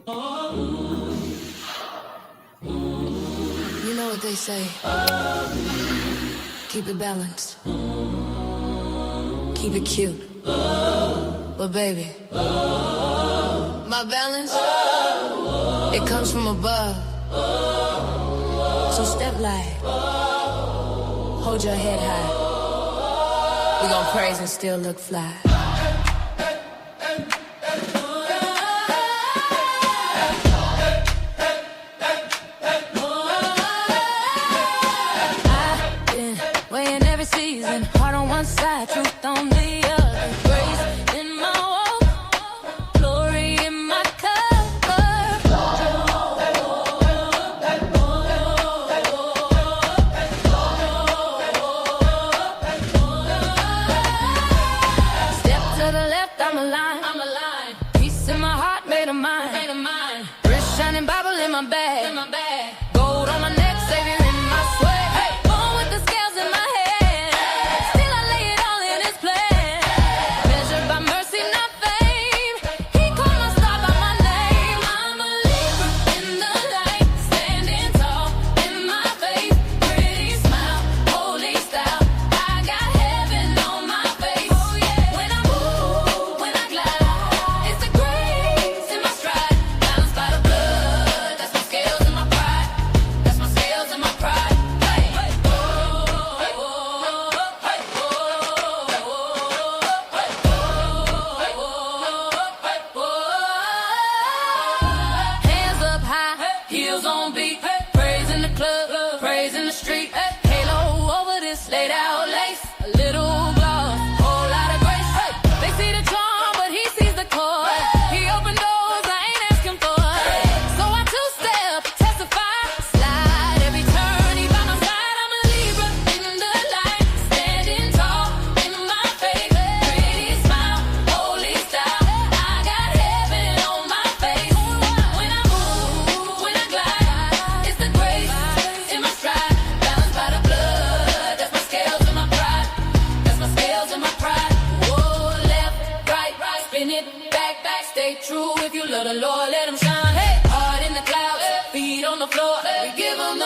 You know what they say. Keep it balanced. Keep it cute. But baby, my balance, it comes from above. So step light. Hold your head high. We gon' praise and still look fly. Season, heart on one side, truth on the other. Grace in my walk, glory in my cover. Step to the left, I'm aligned. Peace in my heart, made of mine. Wrist shining, Bible in my bag. Gold on my neck, Savior in my sweat. Hey, born with the scales in my head.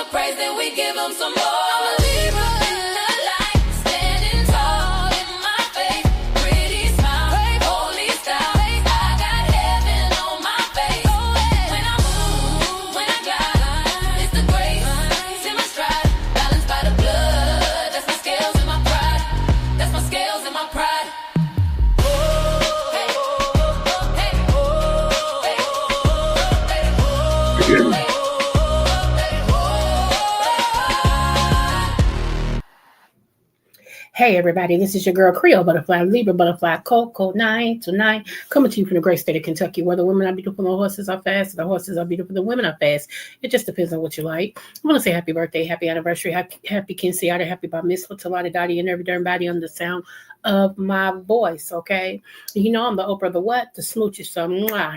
Praise, then we give them some more. I'm a Libra in the light, standing tall in my faith, pretty smile, holy style. I got heaven on my face. When I move, when I glide, it's the grace in my stride, balanced by the blood. That's my scales and my pride. That's my scales and my pride. Hey everybody, this is your girl Creole Butterfly, Libra Butterfly, Coco 9 to 9, coming to you from the great state of Kentucky, where the women are beautiful, the horses are fast, the horses are beautiful, the women are fast. It just depends on what you like. I want to say happy birthday, happy anniversary, happy Quinceañera, happy bar mitzvah to Lottie Dottie and every darn body on the sound of my voice, okay? You know I'm the Oprah of the what? The smooches. So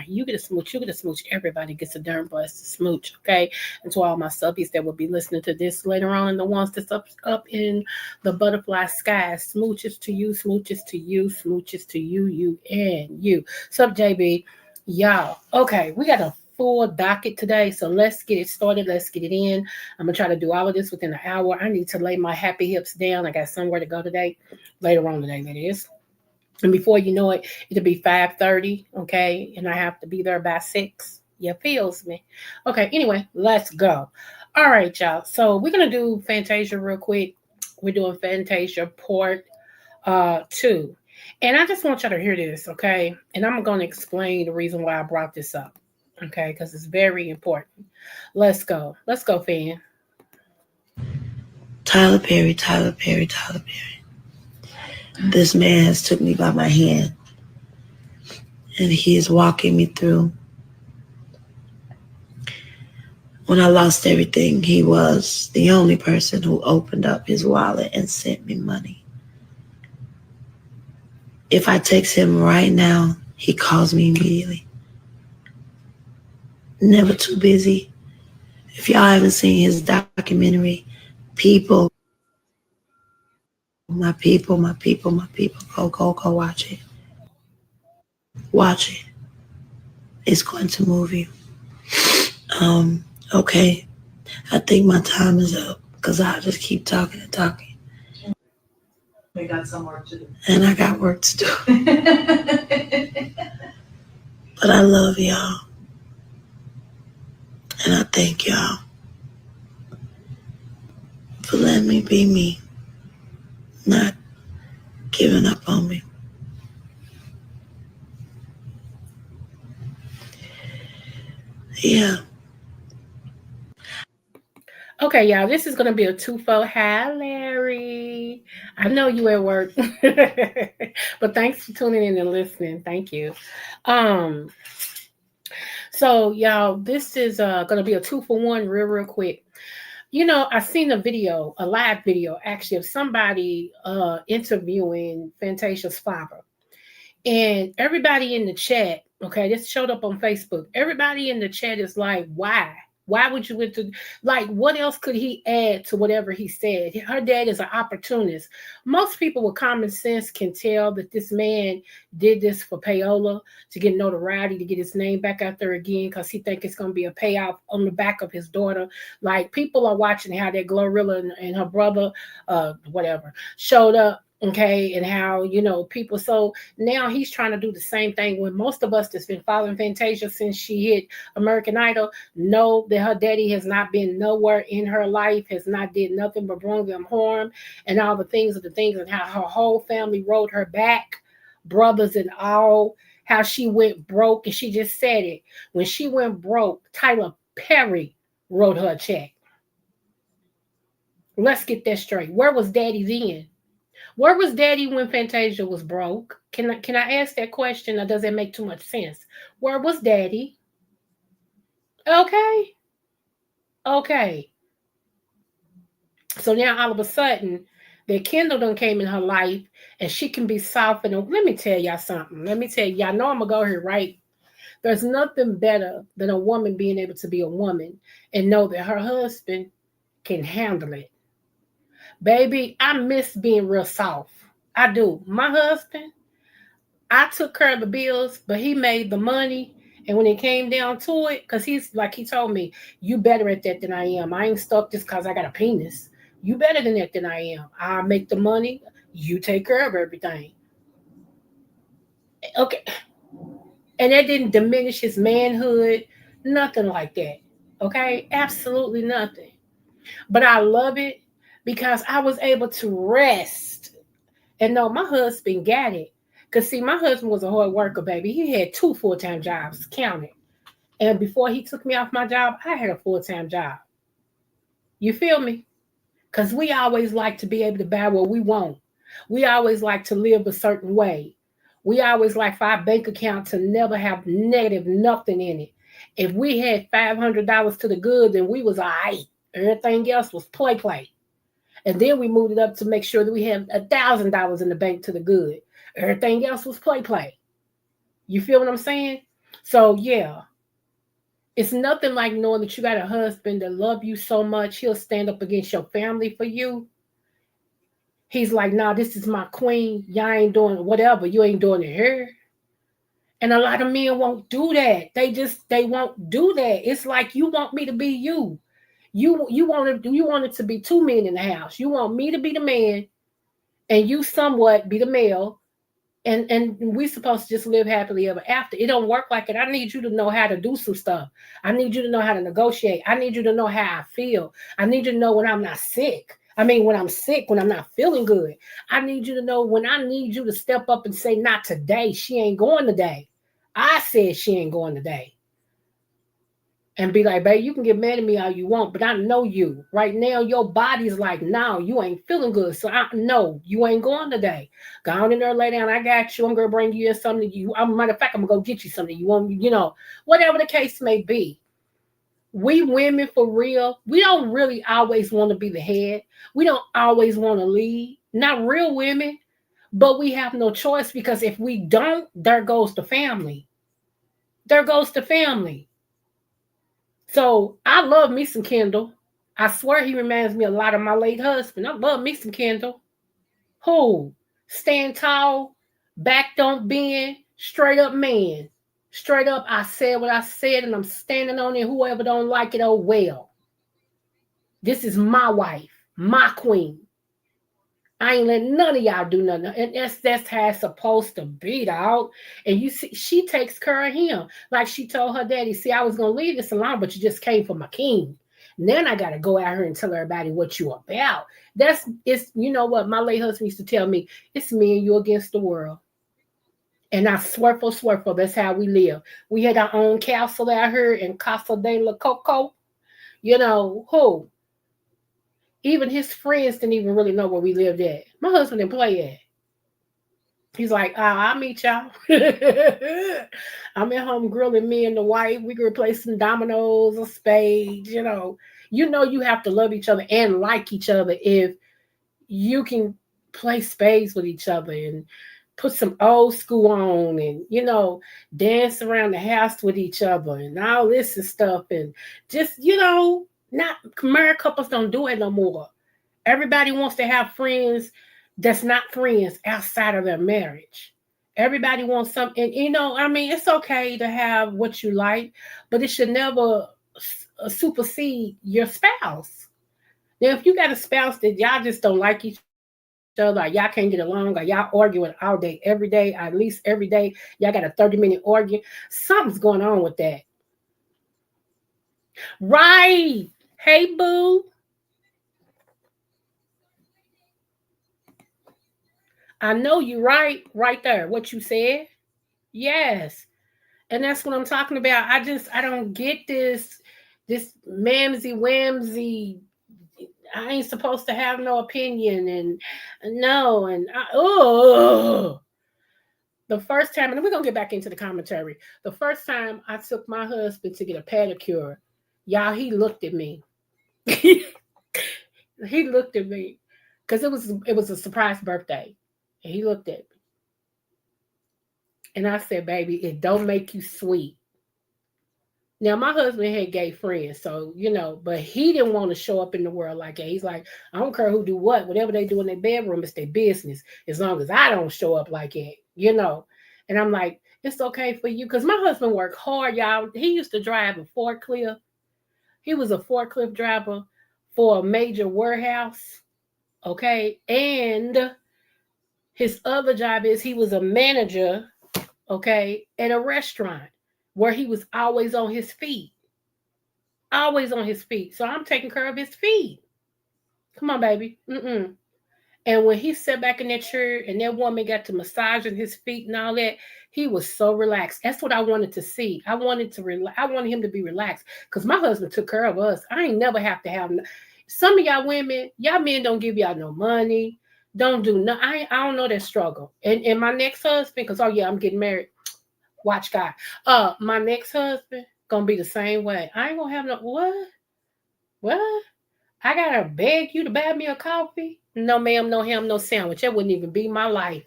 you get a smooch, everybody gets a darn blessed smooch, okay? And to all my subbies that will be listening to this later on, and the ones that's up in the butterfly sky, smooches to you, smooches to you, smooches to you, you and you. Sup, JB? Y'all, okay, we got a full docket today, so let's get it started. Let's get it in. I'm gonna try to do all of this within an hour. I need to lay my happy hips down. I got somewhere to go today, later on today, that is. And before you know it, it'll be 5:30, okay? And I have to be there by 6. You feels me? Okay, anyway, let's go. All right, y'all. So we're gonna do Fantasia real quick. We're doing Fantasia part 2. And I just want y'all to hear this, okay? And I'm going to explain the reason why I brought this up, okay? Because it's very important. Let's go. Let's go, fan. Tyler Perry. This man has took me by my hand, and he is walking me through. When I lost everything, he was the only person who opened up his wallet and sent me money. If I text him right now, he calls me immediately. Never too busy. If y'all haven't seen his documentary, my people, go watch it. Watch it. It's going to move you. Okay. I think my time is up because I'll just keep talking and talking. We got some work to do. And I got work to do. But I love y'all. And I thank y'all for letting me be me, not giving up on me. Yeah. Okay, y'all, this is going to be a twofold. Hi, Larry. I know you at work, but thanks for tuning in and listening. Thank you. So, y'all, this is going to be a 2-for-1 real quick. You know, I seen a live video, actually, of somebody interviewing Fantasia's father. And everybody in the chat, okay, this showed up on Facebook. Everybody in the chat is like, why? Why would you went to, like, what else could he add to whatever he said? Her dad is an opportunist. Most people with common sense can tell that this man did this for payola, to get notoriety, to get his name back out there again, because he think it's going to be a payoff on the back of his daughter. Like, people are watching how that Glorilla and her brother, whatever, showed up. Okay, and how, you know, people, so now he's trying to do the same thing when most of us that's been following Fantasia since she hit American Idol know that her daddy has not been nowhere in her life, has not did nothing but bring them harm, and all the things and how her whole family rode her back, brothers and all, how she went broke. And she just said it, when she went broke, Tyler Perry wrote her a check. Let's get that straight. Where was daddy then? Where was daddy when Fantasia was broke? Can I ask that question, or does it make too much sense? Where was daddy? Okay. Okay. So now all of a sudden, that Kendall done came in her life and she can be soft. And let me tell y'all something. Let me tell y'all, know I'm going to go here, right? There's nothing better than a woman being able to be a woman and know that her husband can handle it. Baby, I miss being real soft. I do. My husband, I took care of the bills, but he made the money. And when it came down to it, because he's like, he told me, you better at that than I am. I ain't stuck just because I got a penis. You better than that than I am. I make the money. You take care of everything. Okay. And that didn't diminish his manhood. Nothing like that. Okay. Absolutely nothing. But I love it because I was able to rest and know my husband got it. Because, see, my husband was a hard worker, baby. He had 2 full-time jobs, counted. And before he took me off my job, I had a full-time job. You feel me? Because we always like to be able to buy what we want. We always like to live a certain way. We always like for our bank account to never have negative nothing in it. If we had $500 to the good, then we was all right. Everything else was play. And then we moved it up to make sure that we had $1,000 in the bank to the good. Everything else was play. You feel what I'm saying? So, yeah. It's nothing like knowing that you got a husband that love you so much, he'll stand up against your family for you. He's like, nah, this is my queen. Y'all ain't doing whatever. You ain't doing it here. And a lot of men won't do that. They won't do that. It's like, you want me to be you. You want it to be 2 men in the house. You want me to be the man and you somewhat be the male. And we supposed to just live happily ever after. It don't work like it. I need you to know how to do some stuff. I need you to know how to negotiate. I need you to know how I feel. I need you to know when I'm not sick. I mean, when I'm sick, when I'm not feeling good. I need you to know when I need you to step up and say, not today. She ain't going today. I said she ain't going today. And be like, babe, you can get mad at me all you want, but I know you. Right now, your body's like, no, you ain't feeling good. So I know you ain't going today. Go on in there, lay down. I got you. I'm going to bring you in something. Matter of fact, I'm going to go get you something. You want, whatever the case may be. We women, for real, we don't really always want to be the head. We don't always want to lead. Not real women, but we have no choice, because if we don't, there goes the family. There goes the family. So I love me some Kendall. I swear he reminds me a lot of my late husband. I love me some Kendall. Who? Stand tall, back don't bend, straight up man. Straight up, I said what I said, and I'm standing on it. Whoever don't like it, oh well. This is my wife, my queen. I ain't letting none of y'all do nothing. And that's how it's supposed to be, dog. And you see, she takes care of him. Like she told her daddy, see, I was going to leave this alone, but you just came for my king. And then I got to go out here and tell everybody what you about. It's, you know what? My late husband used to tell me, it's me and you against the world. And I swerfo, that's how we live. We had our own castle out here in Casa de la Coco. You know, who? Even his friends didn't even really know where we lived at. My husband didn't play at. He's like, I'll meet y'all. I'm at home grilling me and the wife. We can replace some dominoes or spades, you know. You have to love each other and like each other if you can play spades with each other and put some old school on and, dance around the house with each other and all this and stuff. And just, not married couples don't do it no more. Everybody wants to have friends that's not friends outside of their marriage. Everybody wants something. And, it's okay to have what you like, but it should never supersede your spouse. Now, if you got a spouse that y'all just don't like each other, or y'all can't get along, or y'all arguing all day, every day, at least every day, y'all got a 30-minute argument, something's going on with that. Right. Hey, boo. I know you right there. What you said. Yes. And that's what I'm talking about. I don't get this mamsy whamsy. I ain't supposed to have no opinion and no. And the first time, and we're going to get back into the commentary. The first time I took my husband to get a pedicure, y'all, he looked at me. He looked at me because it was a surprise birthday. And he looked at me. And I said, baby, it don't make you sweet. Now, my husband had gay friends, so, but he didn't want to show up in the world like that. He's like, I don't care who do what. Whatever they do in their bedroom, it's their business, as long as I don't show up like that, And I'm like, it's okay for you. Because my husband worked hard, y'all. He used to drive a forklift. He was a forklift driver for a major warehouse, okay? And his other job is he was a manager, okay, at a restaurant where he was always on his feet. Always on his feet. So I'm taking care of his feet. Come on, baby. And when he sat back in that chair and that woman got to massaging his feet and all that, he was so relaxed. That's what I wanted to see. I wanted him to be relaxed because my husband took care of us. I ain't never have to have some of y'all women, y'all men don't give y'all no money. Don't do no. I don't know that struggle. And my next husband, because I'm getting married. Watch God. My next husband gonna be the same way. I ain't gonna have no what? I gotta beg you to buy me a coffee? No, ma'am, no ham, no sandwich. That wouldn't even be my life.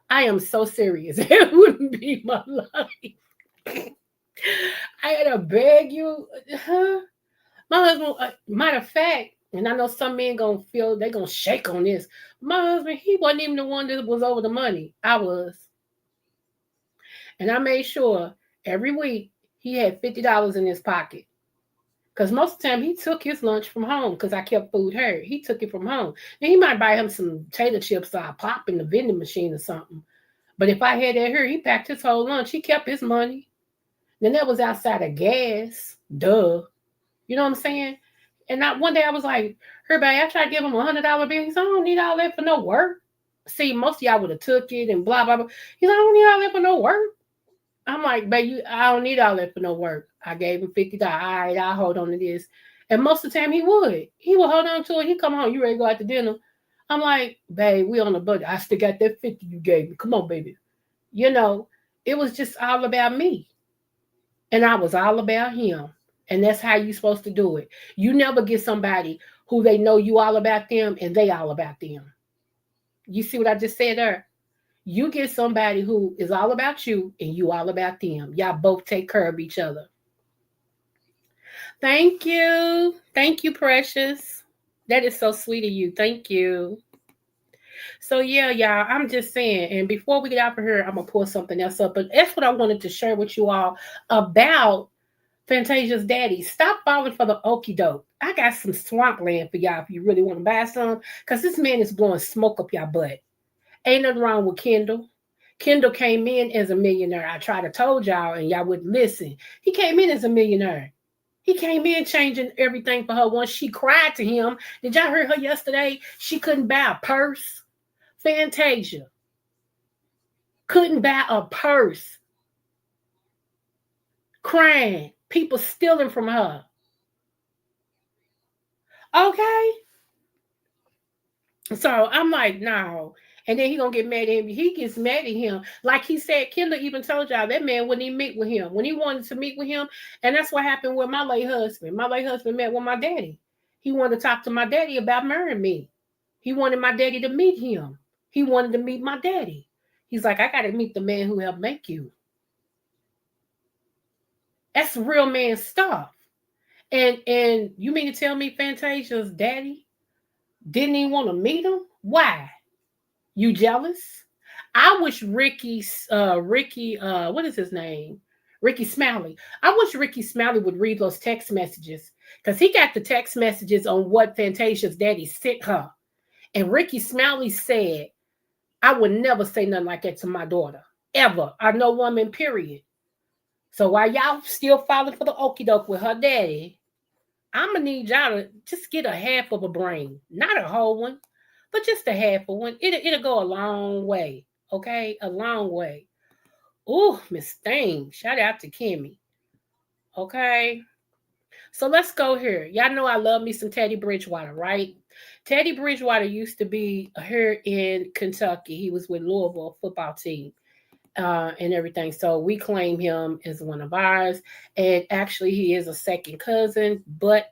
I am so serious. It wouldn't be my life. I gotta beg you. Huh? My husband, matter of fact, and I know some men gonna feel they gonna shake on this. My husband, he wasn't even the one that was over the money. I was. And I made sure every week he had $50 in his pocket. Because most of the time he took his lunch from home because I kept food here. He took it from home. And he might buy him some potato chips or a pop in the vending machine or something. But if I had that here, he packed his whole lunch. He kept his money. Then that was outside of gas. Duh. You know what I'm saying? And one day I was like, everybody, I tried to give him $100 bill. He said, I don't need all that for no work. See, most of y'all would have took it and blah, blah, blah. He said, I don't need all that for no work. I'm like, baby, I don't need all that for no work. I gave him $50. All right, I'll hold on to this. And most of the time he would. He would hold on to it. He'd come home. You ready to go out to dinner? I'm like, babe, we on the budget. I still got that 50 you gave me. Come on, baby. It was just all about me. And I was all about him. And that's how you're supposed to do it. You never get somebody who they know you all about them and they all about them. You see what I just said there? You get somebody who is all about you and you all about them. Y'all both take care of each other. Thank you. Thank you, Precious. That is so sweet of you. Thank you. So yeah, y'all, I'm just saying. And before we get out of here, I'm gonna pull something else up. But that's what I wanted to share with you all about Fantasia's daddy. Stop falling for the okie doke. I got some swampland for y'all if you really want to buy some. Cause this man is blowing smoke up your butt. Ain't nothing wrong with Kendall. Kendall came in as a millionaire. I tried to told y'all and y'all wouldn't listen. He came in as a millionaire. He came in changing everything for her once she cried to him. Did y'all hear her yesterday? She couldn't buy a purse. Fantasia couldn't buy a purse. Crying. People stealing from her. Okay? So I'm like, no. And then he gonna get mad at him. He gets mad at him. Like he said, Kendall even told y'all that man wouldn't even meet with him. When he wanted to meet with him, and that's what happened with my late husband. My late husband met with my daddy. He wanted to talk to my daddy about marrying me. He wanted my daddy to meet him. He wanted to meet my daddy. He's like, I gotta meet the man who helped make you. That's real man stuff. And you mean to tell me Fantasia's daddy didn't even want to meet him? Why? You jealous? I wish what is his name? Ricky Smiley. I wish Ricky Smiley would read those text messages because he got the text messages on what Fantasia's daddy sent her. And Ricky Smiley said, I would never say nothing like that to my daughter. Ever. I know woman, period. So while y'all still falling for the okie doke with her daddy, I'm gonna need y'all to just get a half of a brain, not a whole one, but just a half of one. It'll go a long way, okay? A long way. Ooh, Miss Thing, shout out to Kimmy, okay? So let's go here. Y'all know I love me some Teddy Bridgewater, right? Teddy Bridgewater used to be here in Kentucky. He was with Louisville football team. And everything. So we claim him as one of ours. And actually, he is a second cousin, but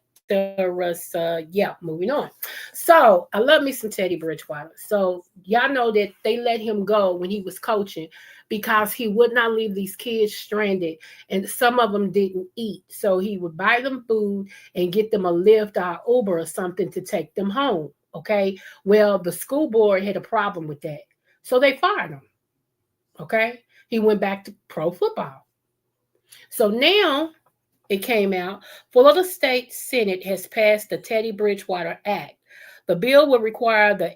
moving on. So I love me some Teddy Bridgewater. So y'all know that they let him go when he was coaching because he would not leave these kids stranded, and some of them didn't eat. So he would buy them food and get them a Lyft or Uber or something to take them home. Okay. Well, the school board had a problem with that, so they fired him. Okay. He went back to pro football. So now it came out Florida State Senate has passed the Teddy Bridgewater Act. The bill would require the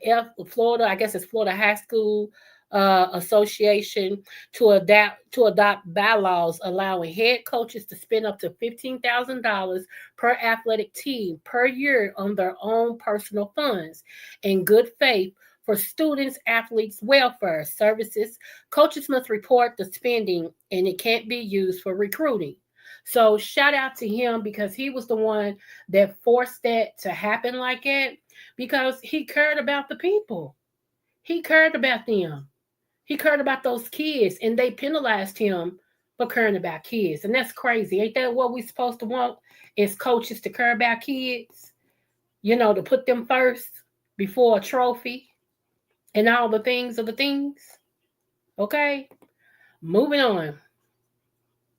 Florida, I guess it's Florida High School Association to adopt bylaws allowing head coaches to spend up to $15,000 per athletic team per year on their own personal funds in good faith for students, athletes' welfare services. Coaches must report the spending and it can't be used for recruiting. So shout out to him because he was the one that forced that to happen like that because he cared about the people. He cared about them. He cared about those kids and they penalized him for caring about kids. And that's crazy. Ain't that what we supposed to want as coaches to care about kids? You know, to put them first before a trophy and all the things of the things. Okay, moving on.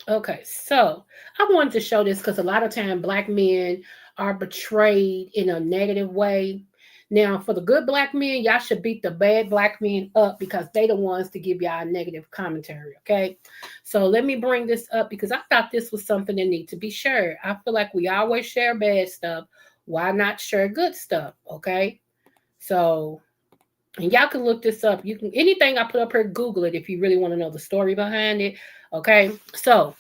Okay, so I wanted to show this because a lot of time black men are betrayed in a negative way. Now, for the good black men, y'all should beat the bad black men up because they the ones to give y'all negative commentary. Okay, so let me bring this up because I thought this was something that need to be shared. I feel like we always share bad stuff. Why not share good stuff? Okay, so and y'all can look this up. You can anything I put up here, Google it if you really want to know the story behind it. Okay, so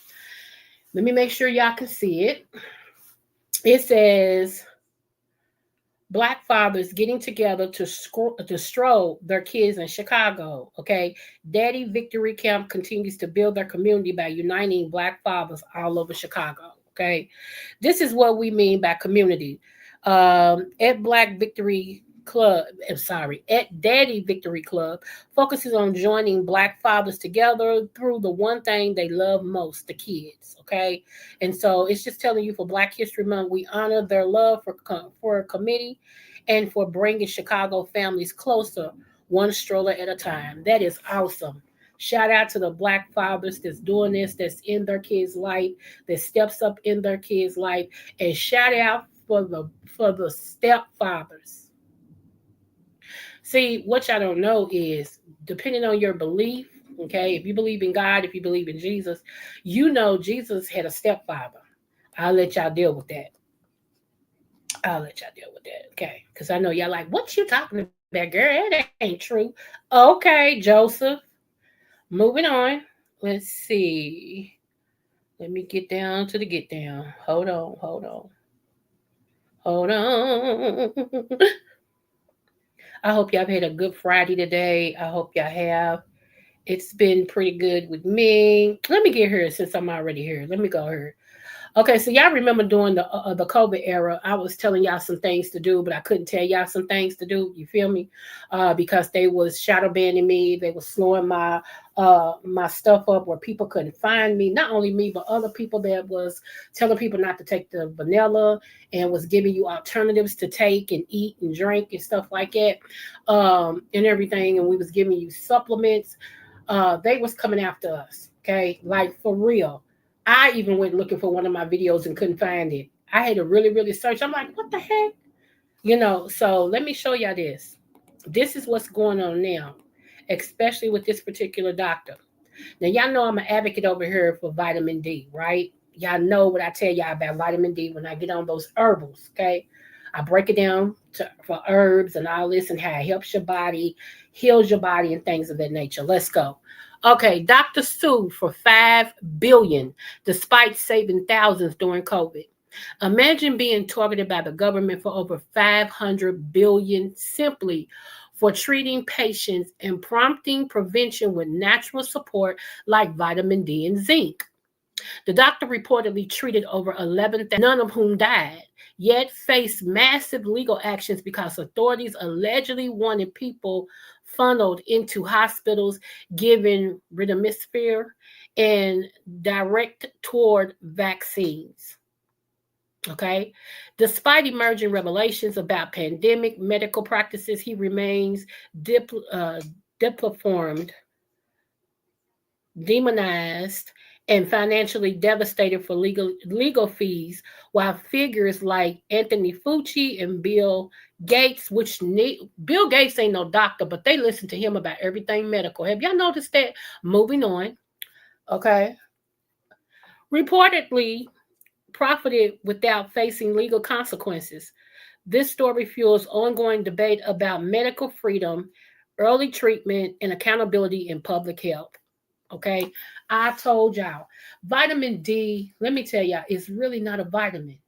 let me make sure y'all can see it. It says black fathers getting together to stroll their kids in Chicago. Okay, Daddy Victory Camp continues to build their community by uniting black fathers all over Chicago. Okay, this is what we mean by community. At Black Victory Club, at Daddy Victory Club focuses on joining black fathers together through the one thing they love most, the kids. Okay, and so it's just telling you for Black History Month, we honor their love for a committee and for bringing Chicago families closer, one stroller at a time. That is awesome. Shout out to the black fathers that's doing this, that's in their kids' life, that steps up in their kids' life, and shout out for the stepfathers. See, what y'all don't know is, depending on your belief, okay, if you believe in God, if you believe in Jesus, you know Jesus had a stepfather. I'll let y'all deal with that. I'll let y'all deal with that, okay? Because I know y'all like, what you talking about, girl? That ain't true. Okay, Joseph. Moving on. Let's see. Let me get down to the get down. Hold on, hold on, hold on. I hope y'all had a good Friday today. I hope y'all have. It's been pretty good with me. Let me get here since I'm already here. Let me go here. Okay, so y'all remember during the COVID era, I was telling y'all some things to do, but I couldn't tell y'all some things to do. You feel me? Because they was shadow banning me. They was slowing my stuff up where people couldn't find me. Not only me, but other people that was telling people not to take the vanilla and was giving you alternatives to take and eat and drink and stuff like that, and everything. And we was giving you supplements. They was coming after us. Okay, like for real. I even went looking for one of my videos and couldn't find it. I had to really, really search. I'm like, what the heck? So let me show y'all this. This is what's going on now, especially with this particular doctor. Now, y'all know I'm an advocate over here for vitamin D, right? Y'all know what I tell y'all about vitamin D when I get on those herbals, okay? I break it down for herbs and all this and how it helps your body, heals your body, and things of that nature. Let's go. Okay, Dr. sued for $5 billion despite saving thousands during COVID. Imagine being targeted by the government for over $500 billion simply for treating patients and prompting prevention with natural support like vitamin D and zinc. The doctor reportedly treated over 11,000, none of whom died, yet faced massive legal actions because authorities allegedly wanted people funneled into hospitals given remdesivir and direct toward vaccines. Okay. Despite emerging revelations about pandemic medical practices, he remains deplatformed, demonized, and financially devastated for legal fees, while figures like Anthony Fauci and Bill Gates, Bill Gates ain't no doctor, but they listen to him about everything medical. Have y'all noticed that? Moving on. Okay. Reportedly profited without facing legal consequences. This story fuels ongoing debate about medical freedom, early treatment, and accountability in public health. Okay, I told y'all, vitamin D, let me tell y'all, it's really not a vitamin.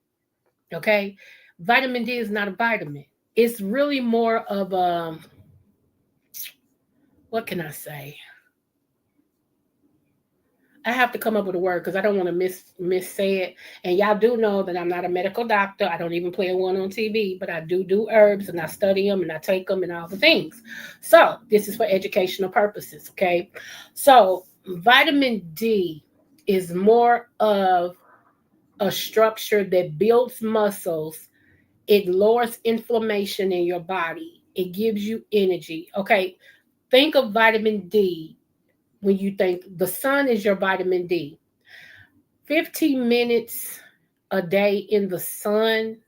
Okay, vitamin D is not a vitamin. It's really more of a, what can I say? I have to come up with a word because I don't want to miss say it. And y'all do know that I'm not a medical doctor. I don't even play one on TV, but I do herbs and I study them and I take them and all the things. So this is for educational purposes. Okay. So vitamin D is more of a structure that builds muscles. It lowers inflammation in your body. It gives you energy. Okay. Think of vitamin D when you think the sun is your vitamin D. 15 minutes a day in the sun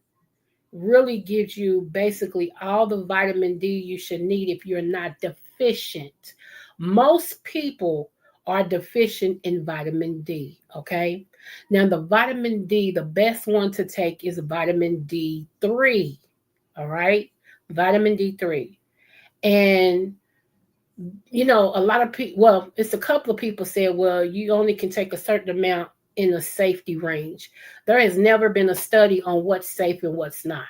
really gives you basically all the vitamin D you should need if you're not deficient. Most people are deficient in vitamin D, okay? Now, the vitamin D, the best one to take is vitamin D3, all right? Vitamin D3. And a lot of people, well, it's a couple of people said, well, you only can take a certain amount in a safety range. There has never been a study on what's safe and what's not.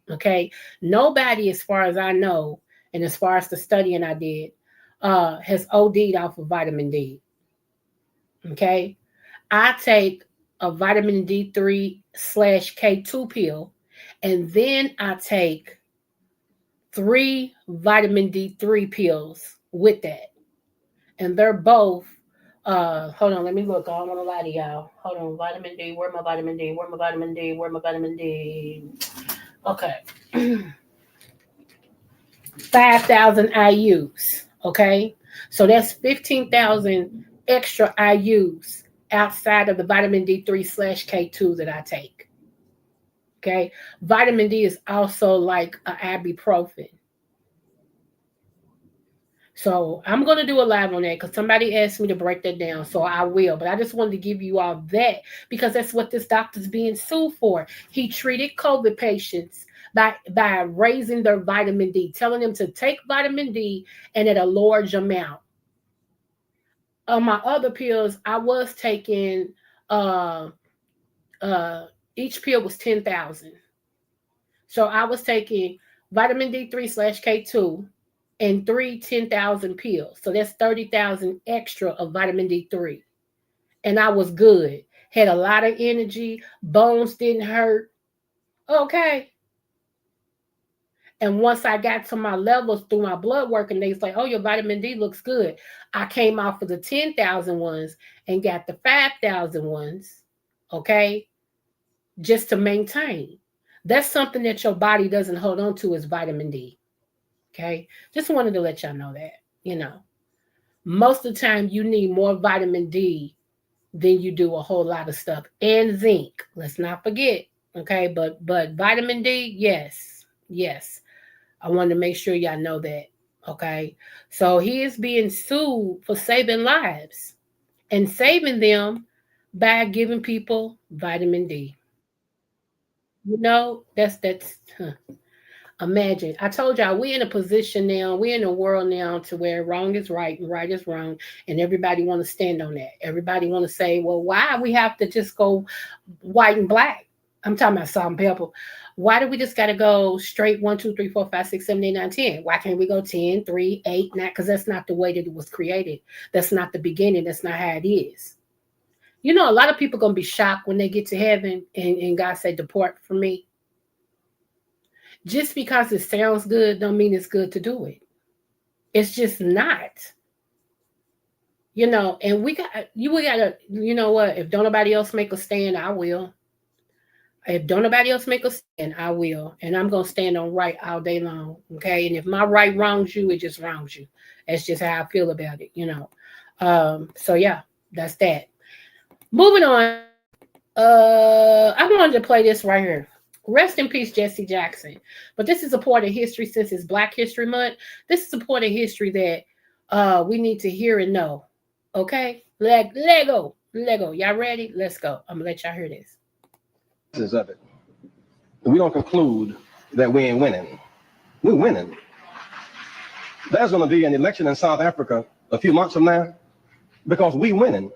Okay. Nobody, as far as I know, and as far as the studying I did, has OD'd off of vitamin D. Okay. I take a vitamin D3/K2 pill, and then I take 3 vitamin D3 pills with that. And they're both, hold on, let me look. I don't want to lie to y'all. Hold on, vitamin D, where my vitamin D? Where my vitamin D? Where my vitamin D? Okay. 5,000 IUs, okay? So that's 15,000 extra IUs outside of the vitamin D3/K2 that I take, okay? Vitamin D is also like an ibuprofen. So I'm going to do a live on that because somebody asked me to break that down. So I will. But I just wanted to give you all that because that's what this doctor's being sued for. He treated COVID patients by raising their vitamin D, telling them to take vitamin D and at a large amount. On my other pills, I was taking uh each pill was 10,000. So I was taking vitamin D3 slash K2 and 10,000 pills. So that's 30,000 extra of vitamin D3. And I was good. Had a lot of energy. Bones didn't hurt. Okay. And once I got to my levels through my blood work, and they was like, oh, your vitamin D looks good. I came off of the 10,000 ones and got the 5,000 ones. Okay. Just to maintain. That's something that your body doesn't hold on to is vitamin D. Okay. Just wanted to let y'all know that, most of the time you need more vitamin D than you do a whole lot of stuff. And zinc. Let's not forget. Okay. But vitamin D, yes. Yes. I wanted to make sure y'all know that. Okay. So he is being sued for saving lives and saving them by giving people vitamin D. That's imagine. I told y'all we in a position now, we in a world now to where wrong is right and right is wrong, and everybody want to stand on that. Everybody want to say, well, why we have to just go white and black? I'm talking about salt and pepper. Why do we just got to go straight 1, 2, 3, 4, 5, 6, 7, 8, 9, 10? Why can't we go 10, 3, 8, 9? Because that's not the way that it was created. That's not the beginning. That's not how it is. A lot of people going to be shocked when they get to heaven and God say, depart from me. Just because it sounds good don't mean it's good to do it. It's just not. And we got to, what? If don't nobody else make a stand, I will. If don't nobody else make a stand, I will. And I'm going to stand on right all day long. Okay. And if my right wrongs you, it just wrongs you. That's just how I feel about it, So yeah, that's that. Moving on. I wanted to play this right here. Rest in peace, Jessie Jackson. But this is a part of history since it's Black History Month. This is a part of history that we need to hear and know. Okay? Lego. Y'all ready? Let's go. I'm going to let y'all hear this. Of it. We don't conclude that we ain't winning. We're winning. There's going to be an election in South Africa a few months from now because we winning.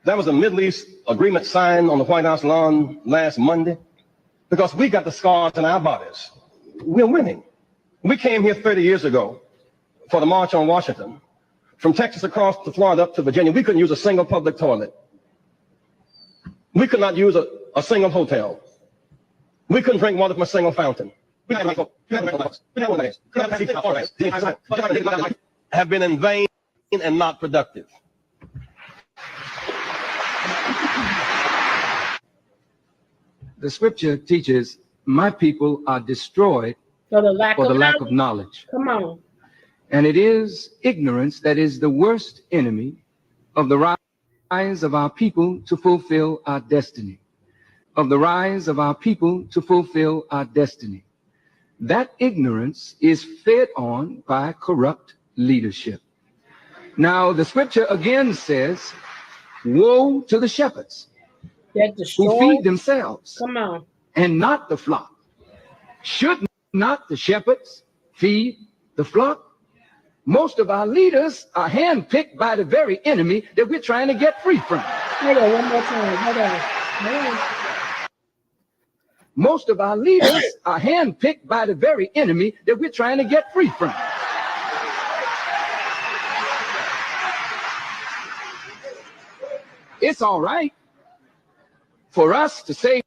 There was a Middle East agreement signed on the White House lawn last Monday because we got the scars in our bodies. We're winning. We came here 30 years ago for the March on Washington. From Texas across to Florida up to Virginia, we couldn't use a single public toilet. We could not use a single hotel. We couldn't drink water from a single fountain. Have been in vain and not productive. The scripture teaches, my people are destroyed for the lack of knowledge. Come on. And it is ignorance that is the worst enemy of the rise of our people to fulfill our destiny. Of the rise of our people to fulfill our destiny. That ignorance is fed on by corrupt leadership. Now, the scripture again says, woe to the shepherds who feed themselves. Come on. And not the flock. Should not the shepherds feed the flock? Most of our leaders are handpicked by the very enemy that we're trying to get free from. Hold on, one more time. Hold on. Most of our leaders are handpicked by the very enemy that we're trying to get free from. It's all right for us to say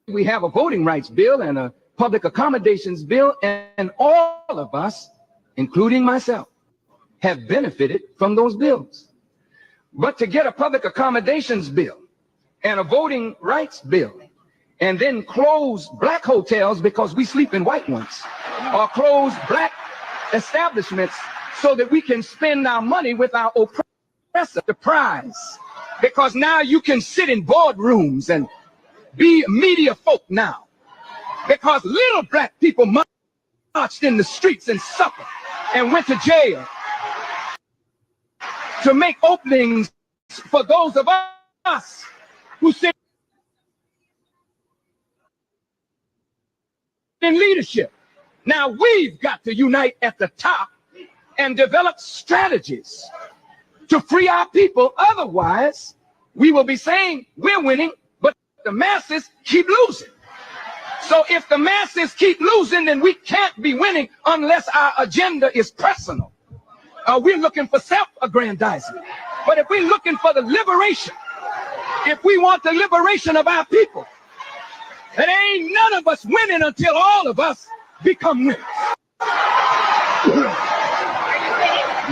we have a voting rights bill and a public accommodations bill, and all of us, including myself, have benefited from those bills. But to get a public accommodations bill and a voting rights bill and then close black hotels because we sleep in white ones, or close black establishments so that we can spend our money with our oppressor, the prize, because now you can sit in boardrooms and be media folk now, because little black people marched in the streets and suffered and went to jail to make openings for those of us who sit in leadership. Now we've got to unite at the top and develop strategies to free our people. Otherwise, we will be saying we're winning, but the masses keep losing. So if the masses keep losing, then we can't be winning unless our agenda is personal. We're looking for self-aggrandizement. But if we're looking for the liberation, if we want the liberation of our people, then ain't none of us winning until all of us become winners.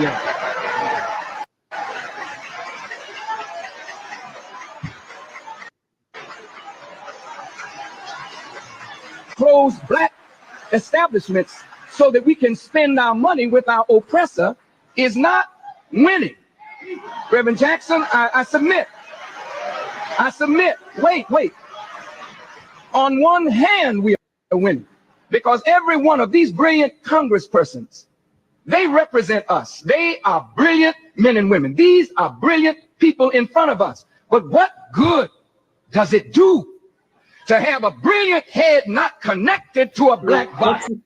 Yeah. Close black establishments so that we can spend our money with our oppressor is not winning. Reverend Jackson, I submit. I submit. Wait. On one hand, we are winning because every one of these brilliant congresspersons, they represent us. They are brilliant men and women. These are brilliant people in front of us. But what good does it do to have a brilliant head not connected to a black body?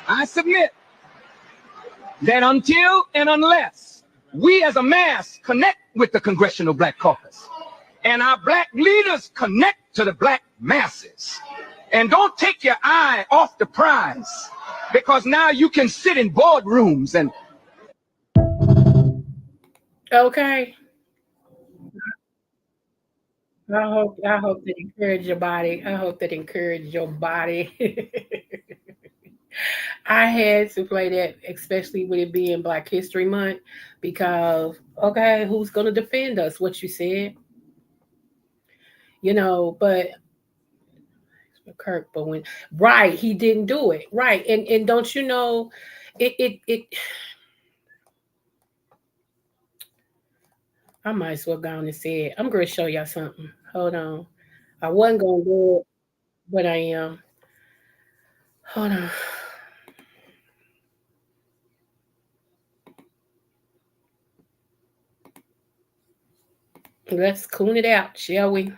I submit that until and unless we as a mass connect with the Congressional Black Caucus and our black leaders connect to the black masses, and don't take your eye off the prize, because now you can sit in boardrooms and Okay. I hope that encourage your body. I hope that encourage your body. I had to play that, especially with it being Black History Month, because okay, who's gonna defend us? What you said, but Kirk, but when right, he didn't do it right, and don't you know, it. I might as well go on and say it. I'm going to show y'all something. Hold on. I wasn't going to do it, but I am. Hold on. Let's coon it out, shall we?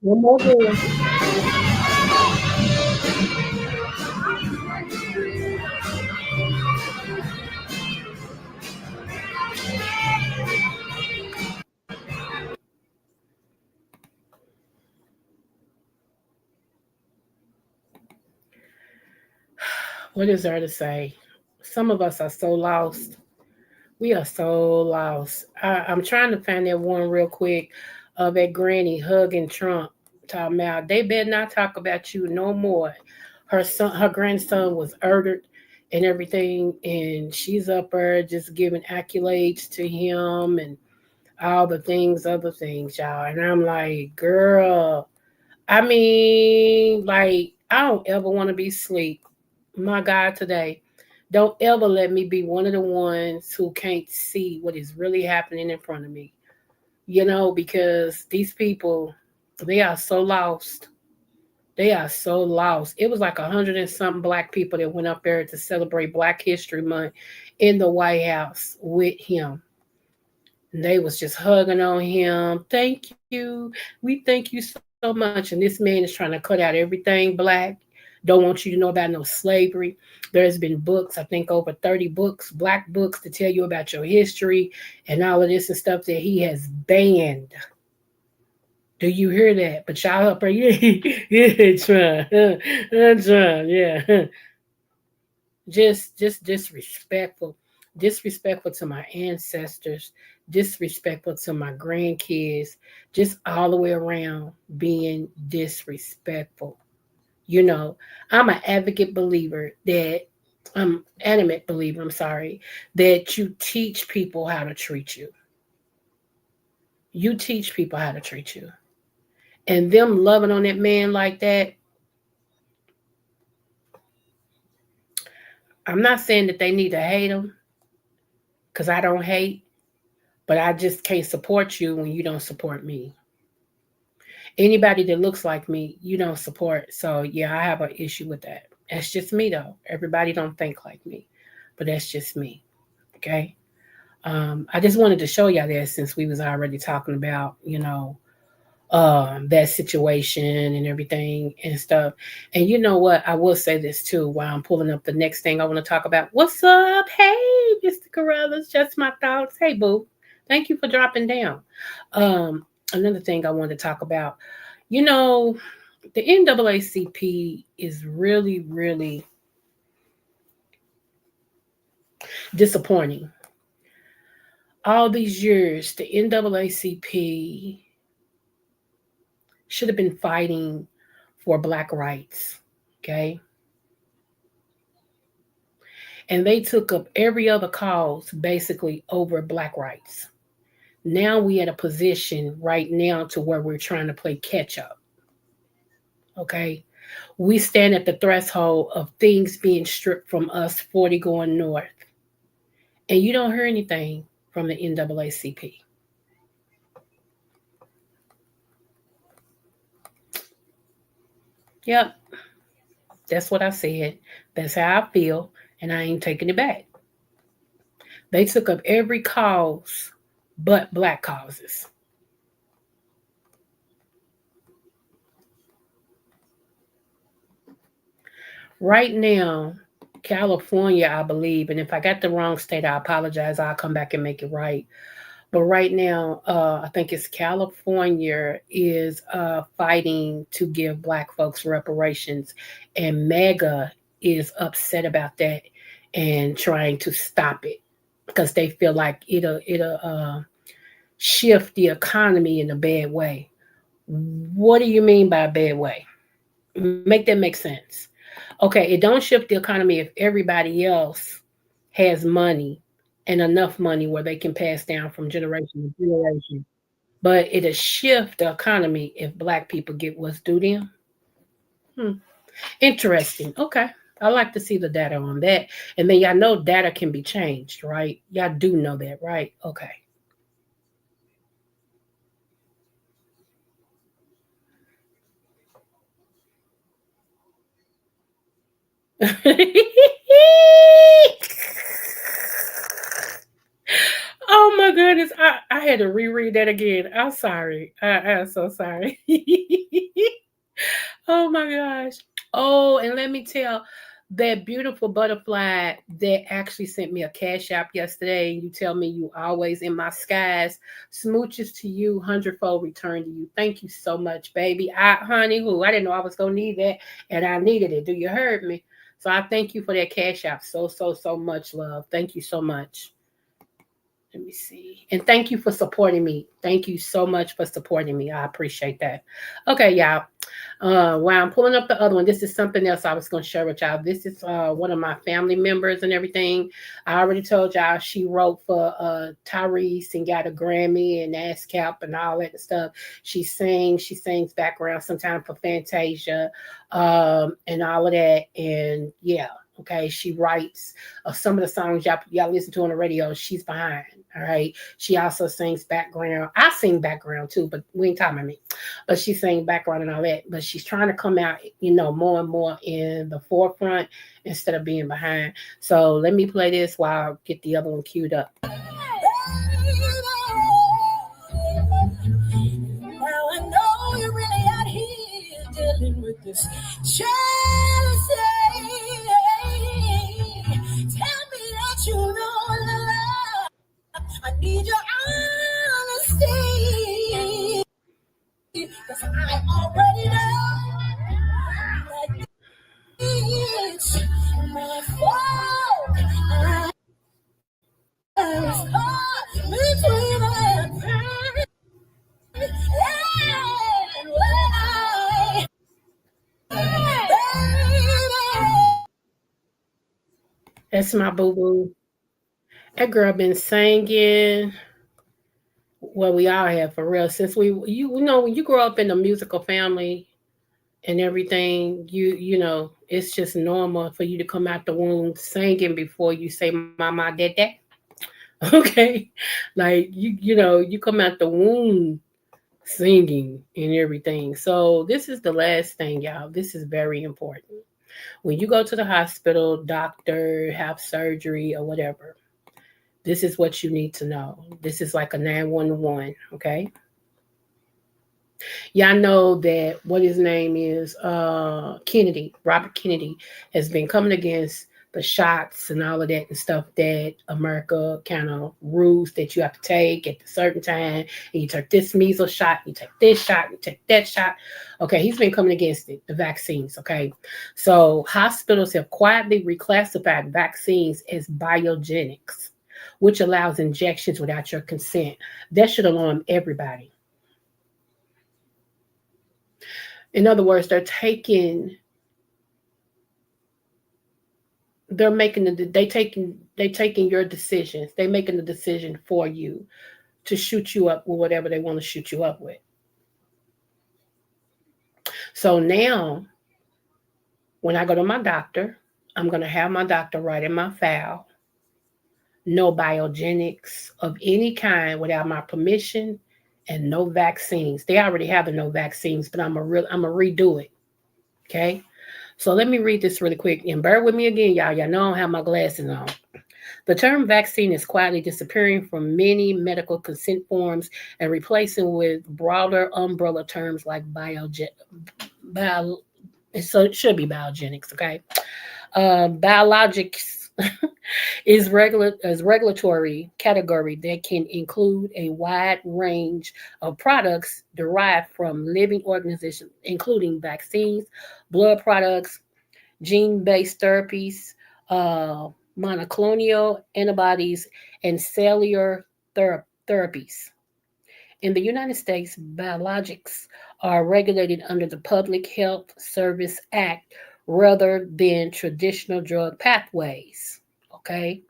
One more good. What is there to say? Some of us are so lost. We are so lost. I'm trying to find that one real quick of that granny hugging Trump, talking about they better not talk about you no more. Her grandson was murdered and everything, and she's up there just giving accolades to him and all the things, other things, y'all. And I'm like, girl, I mean, like, I don't ever want to be asleep. My God, today. Don't ever let me be one of the ones who can't see what is really happening in front of me. Because these people, they are so lost. They are so lost. It was like 100 and something Black people that went up there to celebrate Black History Month in the White House with him. And they was just hugging on him. Thank you. We thank you so much. And this man is trying to cut out everything Black. Don't want you to know about no slavery. There's been books, I think over 30 books, Black books, to tell you about your history and all of this and stuff that he has banned. Do you hear that? But y'all up there, yeah, Trump, yeah. Just disrespectful to my ancestors, disrespectful to my grandkids, just all the way around being disrespectful. You know, I'm an advocate believer that animate believer, I'm sorry, that you teach people how to treat you. You teach people how to treat you. And them loving on that man like that, I'm not saying that they need to hate him, because I don't hate, but I just can't support you when you don't support me. Anybody that looks like me, you don't support. So yeah, I have an issue with that. That's just me though. Everybody don't think like me, but that's just me. Okay. I just wanted to show y'all that since we was already talking about, that situation and everything and stuff. And you know what? I will say this too while I'm pulling up the next thing I want to talk about. What's up? Hey, Mr. Carruthers, just my thoughts. Hey, boo. Thank you for dropping down. Another thing I wanted to talk about, the NAACP is really, really disappointing. All these years, the NAACP should have been fighting for Black rights, okay? And they took up every other cause basically over Black rights. Now we at a position right now to where we're trying to play catch up, okay? We stand at the threshold of things being stripped from us 40 going north. And you don't hear anything from the NAACP. Yep, that's what I said. That's how I feel, and I ain't taking it back. They took up every cause but Black causes. Right now, California, I believe, and if I got the wrong state, I apologize. I'll come back and make it right. But right now, I think it's California is fighting to give Black folks reparations, and MAGA is upset about that and trying to stop it because they feel like it'll shift the economy in a bad way. What do you mean by a bad way? Make that make sense. Okay, it don't shift the economy if everybody else has money and enough money where they can pass down from generation to generation. But it'll shift the economy if Black people get what's due them. Interesting. Okay. I like to see the data on that. And then y'all know data can be changed, right? Y'all do know that, right? Okay. Oh my goodness. I had to reread that again. I'm sorry. I'm so sorry. Oh my gosh. Oh, and let me tell that beautiful butterfly that actually sent me a cash app yesterday. You tell me you always in my skies. Smooches to you, hundredfold return to you. Thank you so much, baby. Honey, I didn't know I was gonna need that, and I needed it. Do you heard me? So I thank you for that cash app so much, love. Thank you so much. Let me see. And thank you for supporting me. Thank you so much for supporting me. I appreciate that. Okay, y'all. While I'm pulling up the other one, this is something else I was going to share with y'all. This is one of my family members and everything. I already told y'all she wrote for Tyrese and got a Grammy and ASCAP and all that stuff. She sings background sometimes for Fantasia and all of that. And yeah. Okay, she writes some of the songs y'all listen to on the radio. She's behind. All right. She also sings background. I sing background too, but we ain't talking about me. But she sings background and all that. But she's trying to come out, more and more in the forefront instead of being behind. So let me play this while I get the other one queued up. Now I know you're really out here dealing with this jealousy. Tell me that you know love. I need your honesty. Cause I already know that it's my fault. I was caught between That's my boo boo. That girl been singing. Well, we all have for real. Since you know, when you grow up in a musical family and everything, you know, it's just normal for you to come out the womb singing before you say mama did that. Okay. Like you know, you come out the womb singing and everything. So this is the last thing, y'all. This is very important. When you go to the hospital, doctor, have surgery or whatever, this is what you need to know. This is like a 911, okay? Y'all know that what his name is, Kennedy, Robert Kennedy, has been coming against the shots and all of that and stuff that America kind of rules that you have to take at a certain time. And you take this measles shot, you take this shot, you take that shot. Okay, he's been coming against it, the vaccines. Okay, so hospitals have quietly reclassified vaccines as biogenics, which allows injections without your consent. That should alarm everybody. In other words, they're making they taking your decisions. They making the decision for you to shoot you up with whatever they want to shoot you up with. So now when I go to my doctor, I'm gonna have my doctor write in my file, no biogenics of any kind without my permission and no vaccines. They already have the no vaccines, but I'm gonna redo it. Okay. So let me read this really quick and bear with me again, y'all. Y'all know I don't have my glasses on. The term vaccine is quietly disappearing from many medical consent forms and replacing with broader umbrella terms like bio, so it should be biogenics, okay? Biologics is regulatory category that can include a wide range of products derived from living organisms, including vaccines, blood products, gene-based therapies, uh, monoclonal antibodies, and cellular therapies. In the United States, biologics are regulated under the Public Health Service Act rather than traditional drug pathways. Okay.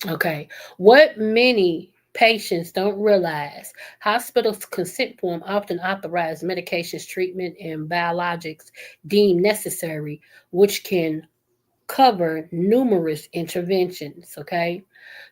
Okay. What many patients don't realize, hospitals' consent form often authorize medications, treatment, and biologics deemed necessary, which can cover numerous interventions. Okay.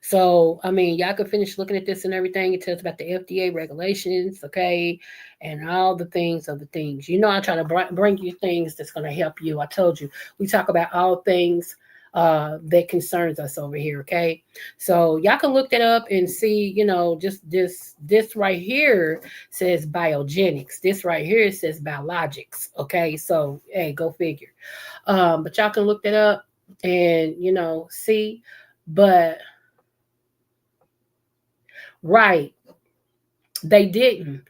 So, I mean, y'all can finish looking at this and everything. It tells about the FDA regulations, okay, and all the things of the things. You know, I try to bring you things that's going to help you. I told you, we talk about all things that concerns us over here, okay? So y'all can look that up and see, you know, just this right here says biogenics. This right here says biologics, okay? So, hey, go figure. But y'all can look that up and, you know, see. But right, they didn't.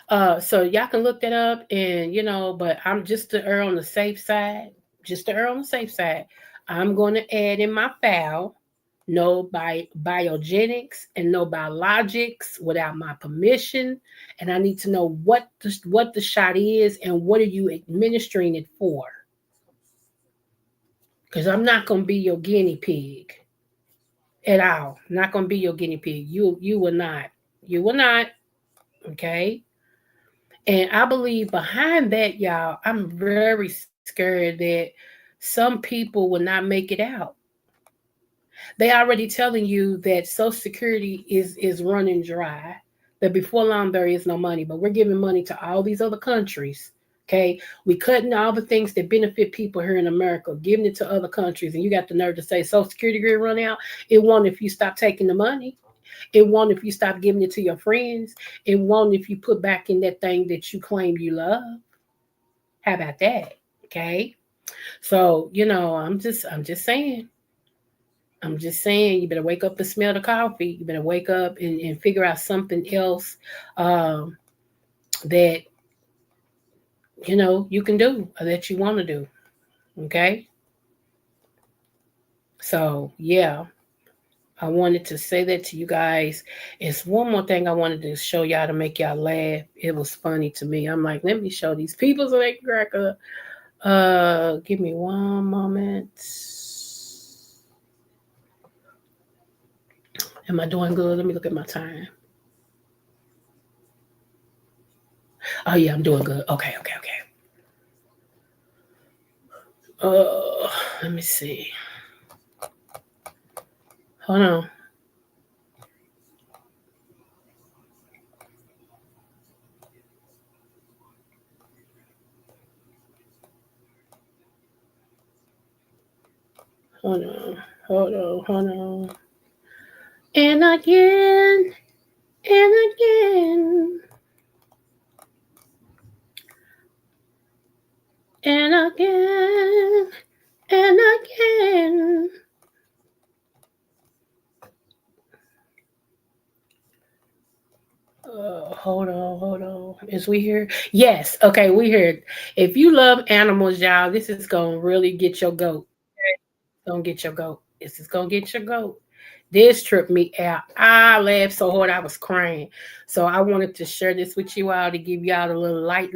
So y'all can look that up and, you know, but I'm just to err on the safe side, just to err on the safe side, I'm going to add in my file no biogenics and no biologics without my permission. And I need to know what the shot is and what are you administering it for. Because I'm not going to be your guinea pig at all. I'm not going to be your guinea pig. You will not. You will not. Okay. And I believe behind that, y'all, I'm very scared that some people will not make it out. They already telling you that Social Security is running dry. That before long there is no money, but we're giving money to all these other countries. Okay, we cutting all the things that benefit people here in America, giving it to other countries, and you got the nerve to say Social Security going to run out. It won't if you stop taking the money. It won't if you stop giving it to your friends. It won't if you put back in that thing that you claim you love. How about that? Okay. So, you know, I'm just saying. I'm just saying, you better wake up and smell the coffee. You better wake up and figure out something else that, you know, you can do or that you want to do. Okay. So, yeah, I wanted to say that to you guys. It's one more thing I wanted to show y'all to make y'all laugh. It was funny to me. I'm like, let me show these people so they can crack up. Give me one moment. Am I doing good? Let me look at my time. Oh yeah, I'm doing good. Okay. Let me see. Hold on. Hold on. Hold on. And again, and again, and again, and again. Hold on. Is we here? Yes. Okay, we here. If you love animals, y'all, this is gonna really get your goat. Gonna get your goat. This is gonna get your goat. This tripped me out. I laughed so hard I was crying. So I wanted to share this with you all to give y'all a little light.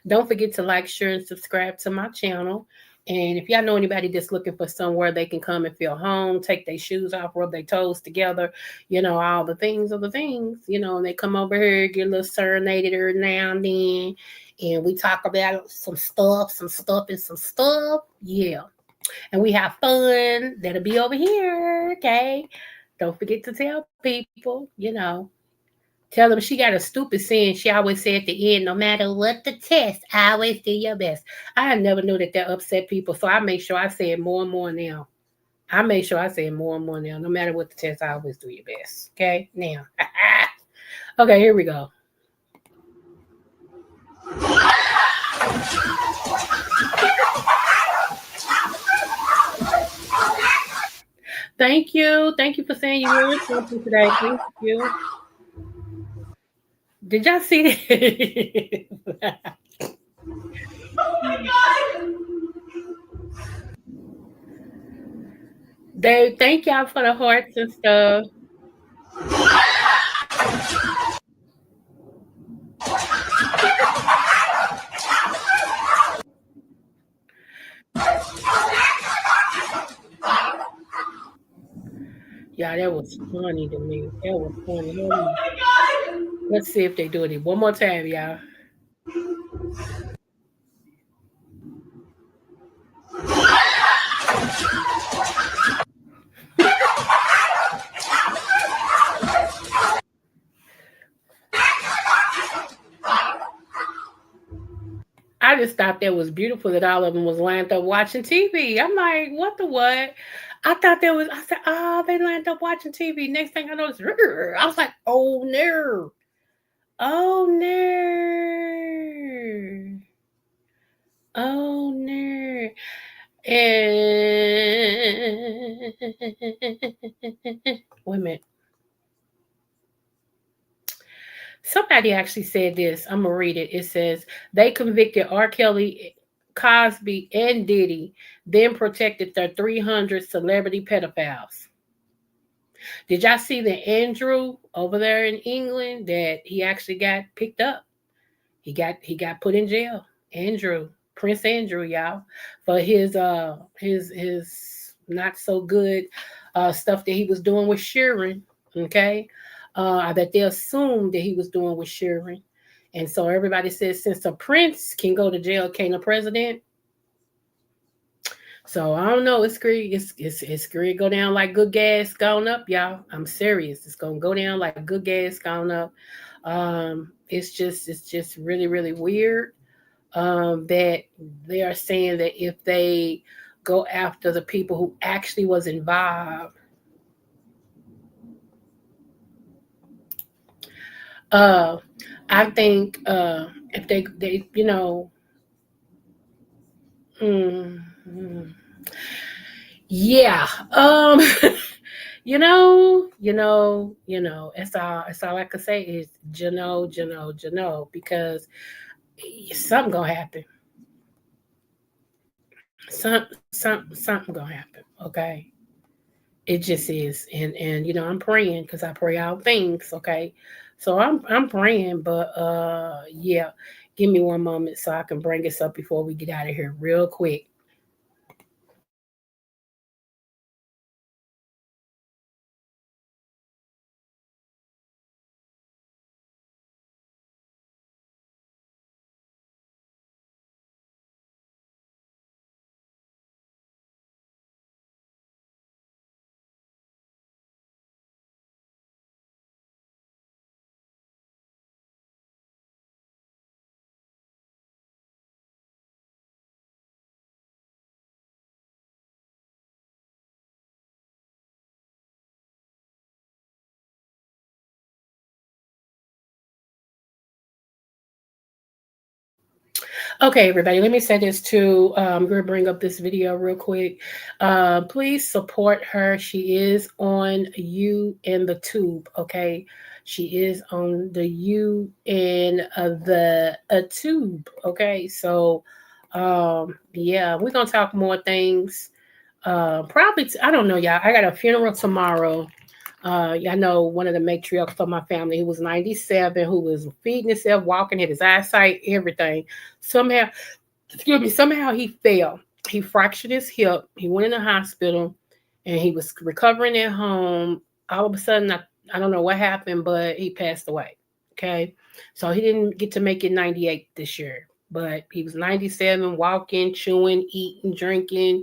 Don't forget to like, share, and subscribe to my channel. And if y'all know anybody that's looking for somewhere they can come and feel home, take their shoes off, rub their toes together, all the things are the things, and they come over here, get a little serenaded every now and then. And we talk about some stuff, and some stuff. Yeah. And we have fun. That'll be over here. Okay. Don't forget to tell people. Tell them she got a stupid saying. She always say at the end, no matter what the test, I always do your best. I never knew that upset people. So I make sure I say it more and more now. I make sure I say it more and more now. No matter what the test, I always do your best. Okay? Now. Okay, here we go. Thank you. Thank you for saying you learned something today. Thank you. Did y'all see that? Oh my God! They thank y'all for the hearts and stuff. Yeah, that was funny to me. That was funny. Hold Oh on. my God! Let's see if they do it one more time, y'all. I just thought that was beautiful that all of them was lined up watching TV. I'm like, what the what? I said, oh, they lined up watching TV. Next thing I know, I was like, oh no. Oh no. Oh no. And wait a minute. Somebody actually said this. I'm gonna read it. It says they convicted R. Kelly, Cosby, and Diddy, then protected their 300 celebrity pedophiles. Did y'all see that Andrew over there in England that he actually got picked up? He got put in jail. Andrew, Prince Andrew, y'all, for his not so good stuff that he was doing with Sharon. Okay, that they assumed that he was doing with Sharon, and so everybody says since a prince can go to jail, can a president? So I don't know. It's going to go down like good gas gone up, y'all. I'm serious. It's gonna go down like good gas gone up. It's just really weird. That they are saying that if they go after the people who actually was involved, uh, I think if they mm, mm, yeah, That's all I could say is because something gonna happen. Something gonna happen. Okay, it just is, and I'm praying because I pray all things. Okay, so I'm praying, but yeah, give me one moment so I can bring this up before we get out of here real quick. Okay, everybody, let me say this too. I'm going to bring up this video real quick. Please support her. She is on You and the Tube, okay? She is on the You and the Tube, okay? So, yeah, we're going to talk more things. Probably, I don't know, y'all. I got a funeral tomorrow. I know one of the matriarchs for my family who was 97, who was feeding himself, walking, had his eyesight, everything. Somehow, excuse me, somehow he fell. He fractured his hip. He went in the hospital and he was recovering at home. All of a sudden, I don't know what happened, but he passed away. Okay. So he didn't get to make it 98 this year, but he was 97, walking, chewing, eating, drinking.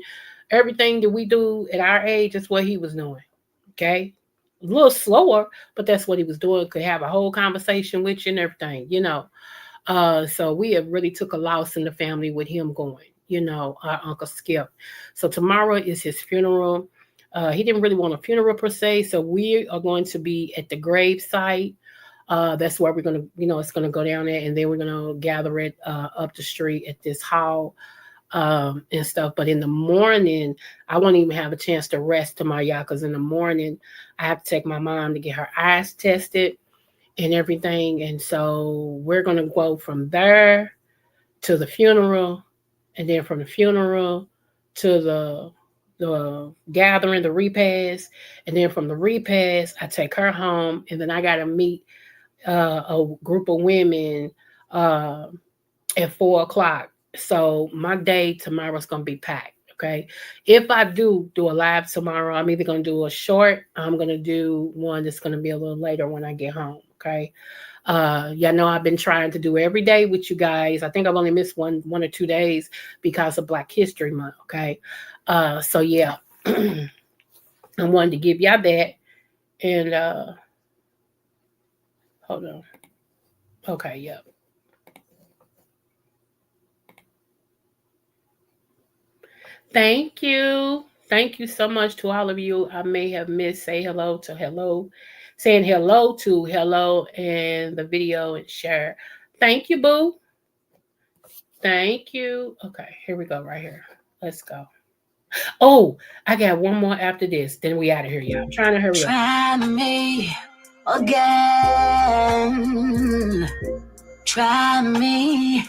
Everything that we do at our age is what he was doing. Okay. A little slower, but that's what he was doing. Could have a whole conversation with you and everything, you know. So we have really took a loss in the family with him going, you know, our Uncle Skip. So tomorrow is his funeral. He didn't really want a funeral per se, so we are going to be at the grave site. That's where we're going to, you know, it's going to go down there, and then we're going to gather it up the street at this hall and stuff. But in the morning, I won't even have a chance to rest tomorrow, y'all, because in the morning, I have to take my mom to get her eyes tested and everything. And so we're going to go from there to the funeral, and then from the funeral to the gathering, the repast, and then from the repast, I take her home, and then I got to meet a group of women at 4 o'clock. So my day tomorrow is going to be packed. Okay. If I do a live tomorrow, I'm either going to do a short. I'm going to do one that's going to be a little later when I get home. Okay. Y'all know I've been trying to do every day with you guys. I think I've only missed one or 2 days because of Black History Month. Okay. So yeah, I wanted to give y'all that. And hold on. Okay. Yeah. Thank you. Thank you so much to all of you. I may have missed saying hello to hello and the video and share. Thank you, boo. Thank you. Okay, here we go right here. Let's go. Oh, I got one more after this. Then we out of here, y'all. I'm trying to hurry up. Try me again. Try me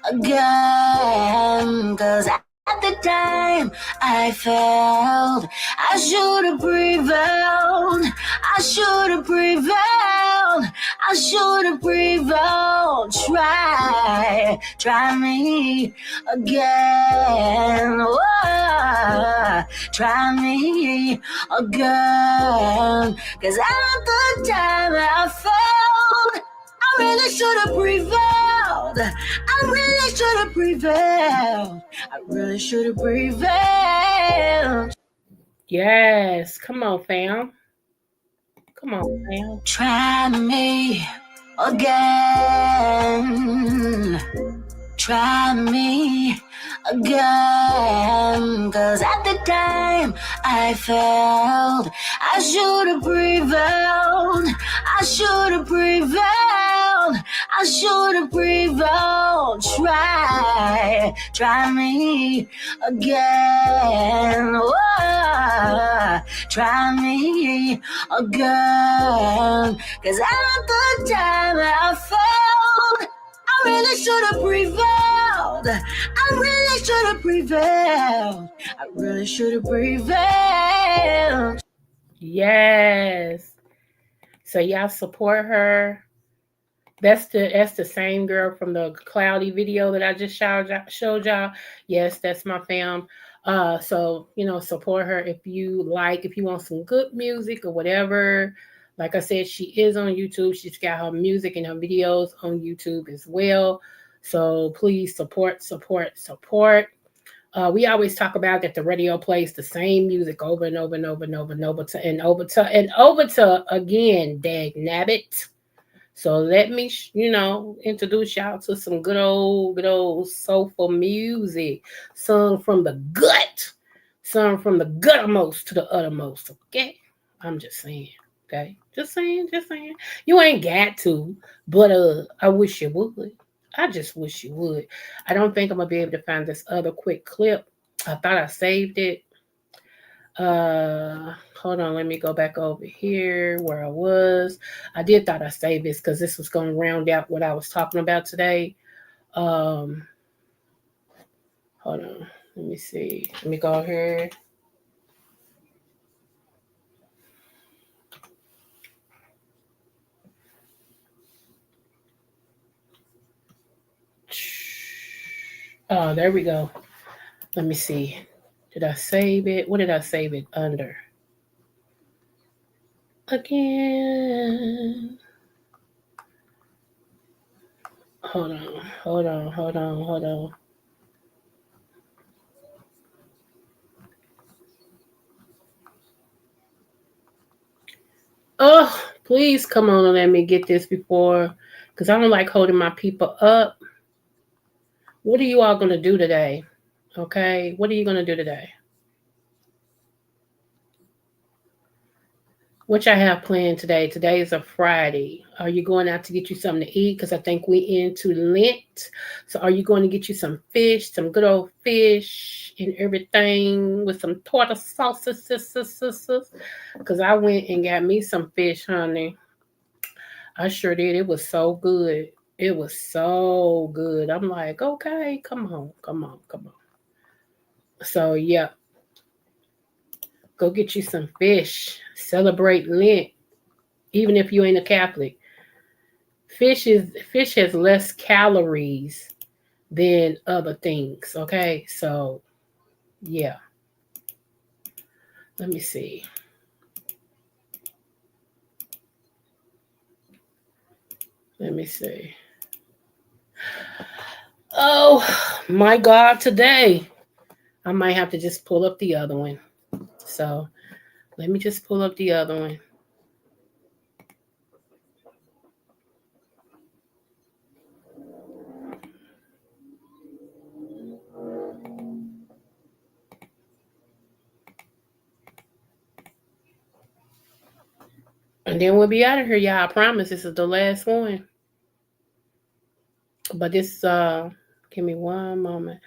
again. 'Cause at the time I failed, I should have prevailed. I should have prevailed. I should have prevailed. Try me again. Whoa. Try me again. 'Cause at the time I failed, I really should have prevailed. I really should have prevailed. I really should have prevailed. Yes. Come on, fam. Come on, fam. Try me again. Try me again. 'Cause at the time I failed, I should have prevailed. I should have prevailed. I should have prevailed. Try me again. Whoa. Try me again. 'Cause at the time I failed, I really should have prevailed. I really should have prevailed. I really should have prevailed. Yes. So y'all support her. That's the same girl from the cloudy video that I just showed y'all. Yes, that's my fam. So you know, support her if you want some good music or whatever. Like I said, she is on YouTube. She's got her music and her videos on YouTube as well. So please support. We always talk about that the radio plays the same music over and over and over and over and over to again, dag nabbit. So let me, introduce y'all to some good old soulful music, sung from the gut, sung from the guttermost to the uttermost. Okay, I'm just saying. Okay, just saying. You ain't got to, but I wish you would. I just wish you would. I don't think I'm gonna be able to find this other quick clip. I thought I saved it. Hold on, let me go back over here where I was. I did thought I saved this because this was gonna round out what I was talking about today. Um, hold on, let me see. Let me go here. Oh, there we go. Let me see. Did I save it? What did I save it under? Again. Hold on, hold on, hold on, hold on. Oh, please come on and let me get this before, because I don't like holding my people up. What are you all going to do today? Okay, what are you going to do today? What I have planned today? Today is a Friday. Are you going out to get you something to eat? Because I think we into Lent. So are you going to get you some fish, some good old fish and everything with some tartar sauces? Because I went and got me some fish, honey. I sure did. It was so good. It was so good. I'm like, okay, come on, come on, come on. So yeah, go get you some fish. Celebrate Lent, even if you ain't a Catholic. Fish has less calories than other things. Okay, so yeah. Let me see. Let me see. Oh my God, today I might have to just pull up the other one. So let me just pull up the other one. And then we'll be out of here, y'all. I promise this is the last one. But this give me one moment.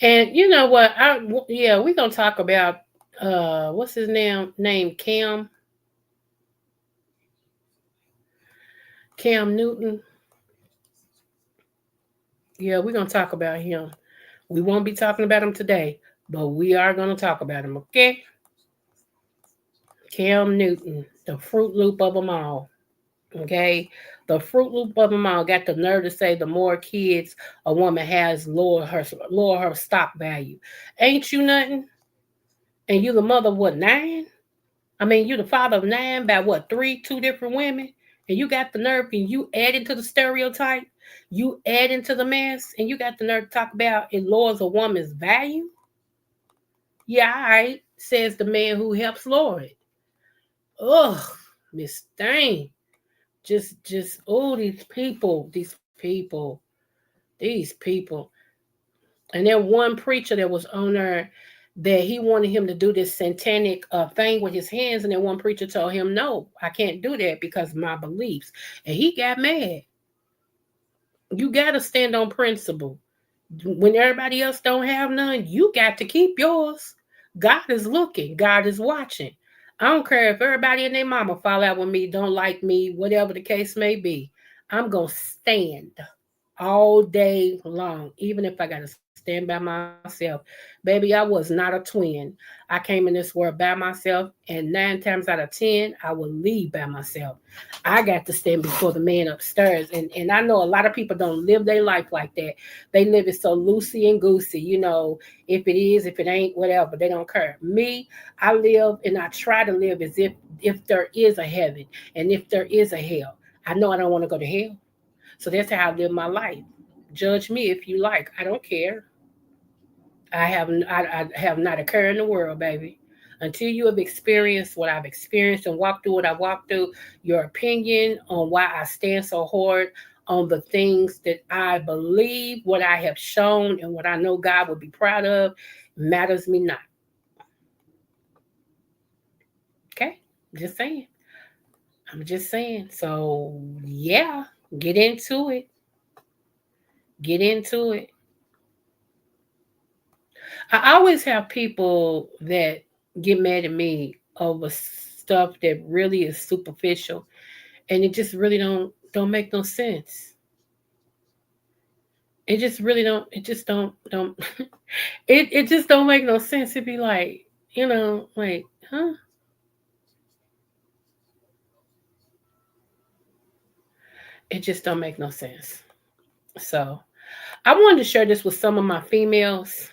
And you know what? We're gonna talk about what's his name? Cam Newton. Yeah, we're gonna talk about him. We won't be talking about him today, but we are gonna talk about him, okay? Cam Newton, the Fruit Loop of them all. Okay, the Fruit Loop of them all got the nerve to say the more kids a woman has, lower her stock value. Ain't you nothing? And you the mother of what, 9? I mean, you the father of 9 by what, 3, 2 different women, and you got the nerve and you add into the stereotype, you add into the mess, and you got the nerve to talk about it lowers a woman's value. Yeah, all right, says the man who helps lower it. Ugh, Miss Thing. Oh, these people. And then one preacher that was on there that he wanted him to do this satanic thing with his hands, and then one preacher told him, "No, I can't do that because of my beliefs." And he got mad. You got to stand on principle. When everybody else don't have none, you got to keep yours. God is looking. God is watching. I don't care if everybody and their mama fall out with me, don't like me, whatever the case may be. I'm going to stand all day long, even if I got to stand by myself. Baby, I was not a twin. I came in this world by myself, and 9 times out of 10, I will leave by myself. I got to stand before the man upstairs. And I know a lot of people don't live their life like that. They live it so loosey and goosey, if it is, if it ain't, whatever. They don't care. Me, I live and I try to live as if there is a heaven and if there is a hell. I know I don't want to go to hell. So that's how I live my life. Judge me if you like. I don't care. I have not a care in the world, baby. Until you have experienced what I've experienced and walked through what I walked through, your opinion on why I stand so hard on the things that I believe, what I have shown, and what I know God would be proud of, matters me not. Just saying. I'm just saying. So yeah, get into it. Get into it. I always have people that get mad at me over stuff that really is superficial, and it just really don't make no sense. It just really don't. It just don't. It just don't make no sense. It'd be like, like, huh? It just don't make no sense. So I wanted to share this with some of my females.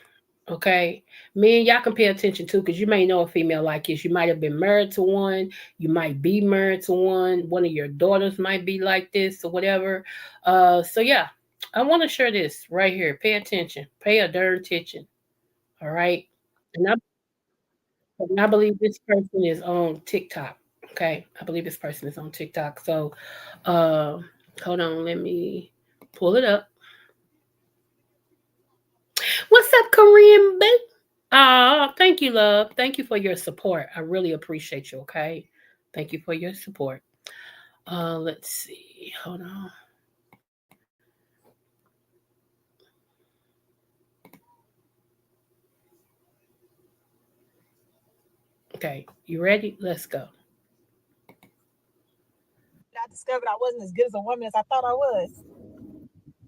Okay. Men, y'all can pay attention too, because you may know a female like this. You might have been married to one. You might be married to one. One of your daughters might be like this or whatever. So yeah, I want to share this right here. Pay attention. Pay a darn attention. All right. And I believe this person is on TikTok. Okay. I believe this person is on TikTok. So uh hold on, let me pull it up. What's up, Korean babe? Thank you, love. Thank you for your support. I really appreciate you, okay? Thank you for your support. Let's see. Hold on. Okay, you ready? Let's go. I discovered I wasn't as good as a woman as I thought I was.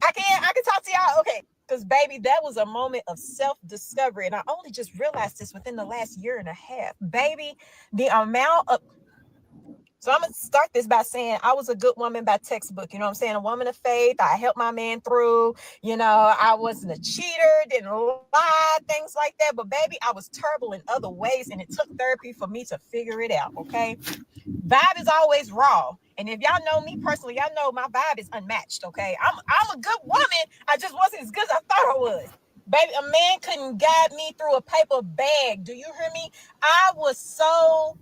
I can talk to y'all. Okay. Because baby, that was a moment of self-discovery. And I only just realized this within the last year and a half. Baby, the amount of so I'm gonna start this by saying I was a good woman by textbook. You know what I'm saying? A woman of faith. I helped my man through. I wasn't a cheater, didn't lie, things like that. But baby, I was terrible in other ways, and it took therapy for me to figure it out. Okay. Vibe is always raw. And if y'all know me personally, y'all know my vibe is unmatched. Okay. I'm a good woman. I just wasn't as good as I thought I was. Baby, a man couldn't guide me through a paper bag. Do you hear me? I was so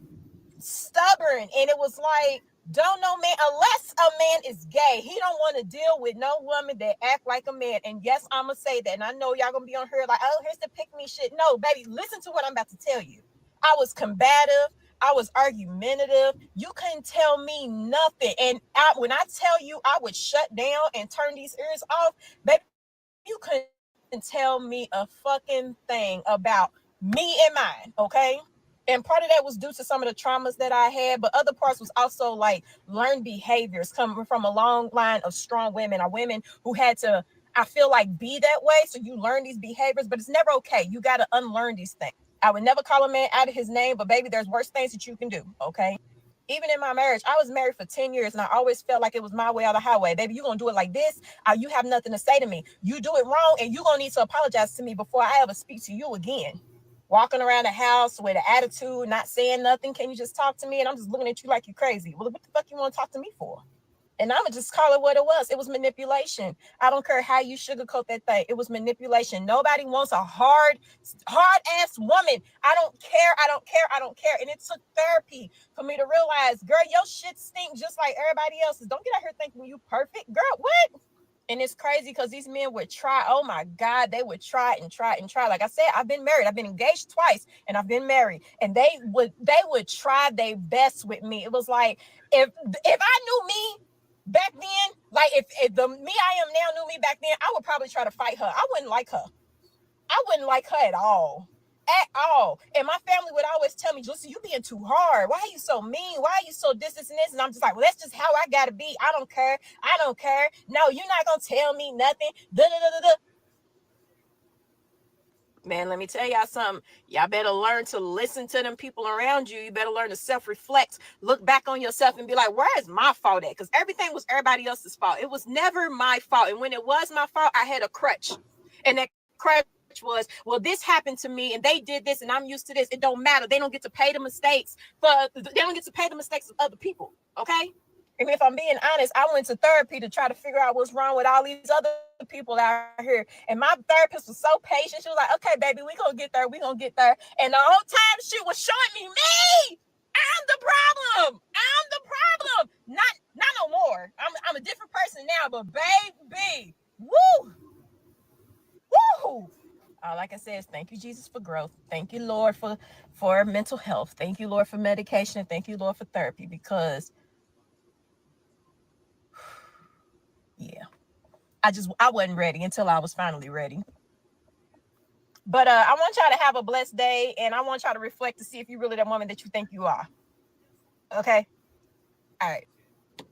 stubborn, and it was like, don't know man, unless a man is gay, he don't want to deal with no woman that act like a man. And yes, I'm gonna say that, and I know y'all gonna be on here like, oh, here's the pick me shit. No, baby, listen to what I'm about to tell you. I was combative, I was argumentative. You couldn't tell me nothing. And when I tell you I would shut down and turn these ears off, baby, you couldn't tell me a fucking thing about me and mine, okay? And part of that was due to some of the traumas that I had, but other parts was also like learned behaviors coming from a long line of strong women, or women who had to, I feel like, be that way. So you learn these behaviors, but it's never okay. You got to unlearn these things. I would never call a man out of his name, but baby, there's worse things that you can do, okay? Even in my marriage, I was married for 10 years and I always felt like it was my way or the highway. Baby, you're going to do it like this. You have nothing to say to me. You do it wrong and you're going to need to apologize to me before I ever speak to you again. Walking around the house with an attitude, not saying nothing. Can you just talk to me? And I'm just looking at you like you're crazy. Well, what the fuck you want to talk to me for? And I'm going to just call it what it was. It was manipulation. I don't care how you sugarcoat that thing. It was manipulation. Nobody wants a hard ass woman. I don't care. I don't care. I don't care. And it took therapy for me to realize, girl, your shit stink just like everybody else's. Don't get out here thinking you perfect. Girl, what? And it's crazy because these men would try. Oh my God, they would try and try and try. Like I said, I've been married. I've been engaged twice and I've been married. And they would try their best with me. It was like, if I knew me back then, like if the me I am now knew me back then, I would probably try to fight her. I wouldn't like her. I wouldn't like her at all. At all. And my family would always tell me, Lucy, you being too hard. Why are you so mean? Why are you so this and this? And I'm just like, well, that's just how I gotta be. I don't care. I don't care. No, you're not gonna tell me nothing. Man, let me tell y'all something. Y'all better learn to listen to them people around you. You better learn to self-reflect, look back on yourself and be like, where is my fault at? Because everything was everybody else's fault. It was never my fault. And when it was my fault, I had a crutch. And that crutch was, well, this happened to me and they did this and I'm used to this. It don't matter. They don't get to pay the mistakes, but they don't get to pay the mistakes of other people. Okay. And if I'm being honest, I went to therapy to try to figure out what's wrong with all these other people out here. And my therapist was so patient. She was like, okay, baby, we gonna get there. We gonna get there. And the whole time she was showing me. I'm the problem. I'm the problem. Not no more. I'm a different person now, but baby, woo. Woo! All I and says, thank you, Jesus, for growth. Thank you, Lord, for mental health. Thank you, Lord, for medication. Thank you, Lord, for therapy. Because, yeah, I wasn't ready until I was finally ready. But I want y'all to have a blessed day, and I want y'all to reflect to see if you're really that woman that you think you are. Okay? All right.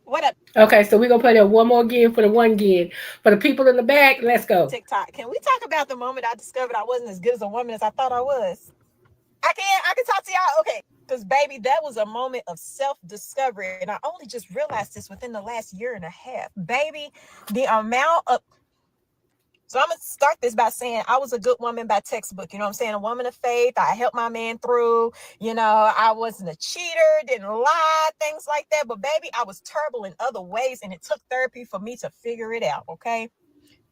What up, Okay, so we're gonna play that one more again for the one again. For the people in the back, let's go. TikTok? Can we talk about the moment I discovered I wasn't as good as a woman as I thought I was? I can talk to y'all. Okay. Because, baby, that was a moment of self-discovery. And I only just realized this within the last year and a half. Baby, the amount of... So I'm going to start this by saying I was a good woman by textbook. You know what I'm saying? A woman of faith. I helped my man through. You know, I wasn't a cheater, didn't lie, things like that. But, baby, I was terrible in other ways. And it took therapy for me to figure it out, okay?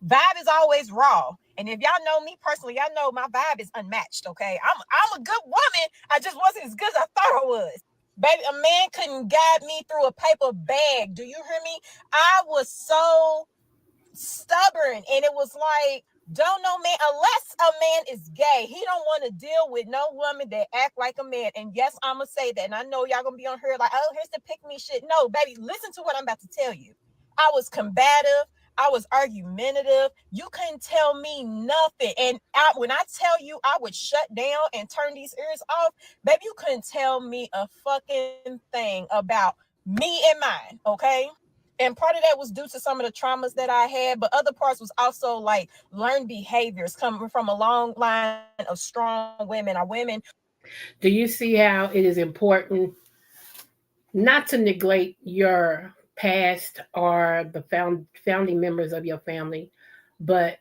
Vibe is always raw. And if y'all know me personally, y'all know my vibe is unmatched, okay? I'm a good woman. I just wasn't as good as I thought I was. Baby, a man couldn't guide me through a paper bag. Do you hear me? I was so stubborn. And it was like, don't know man, unless a man is gay, he don't want to deal with no woman that act like a man. And yes, I'm going to say that. And I know y'all going to be on here like, oh, here's the pick me shit. No, baby, listen to what I'm about to tell you. I was combative. I was argumentative. You couldn't tell me nothing. And when I tell you I would shut down and turn these ears off, baby, you couldn't tell me a fucking thing about me and mine, okay? And part of that was due to some of the traumas that I had, but other parts was also like learned behaviors coming from a long line of strong women or women. Do you see how it is important not to neglect your past or the founding members of your family, but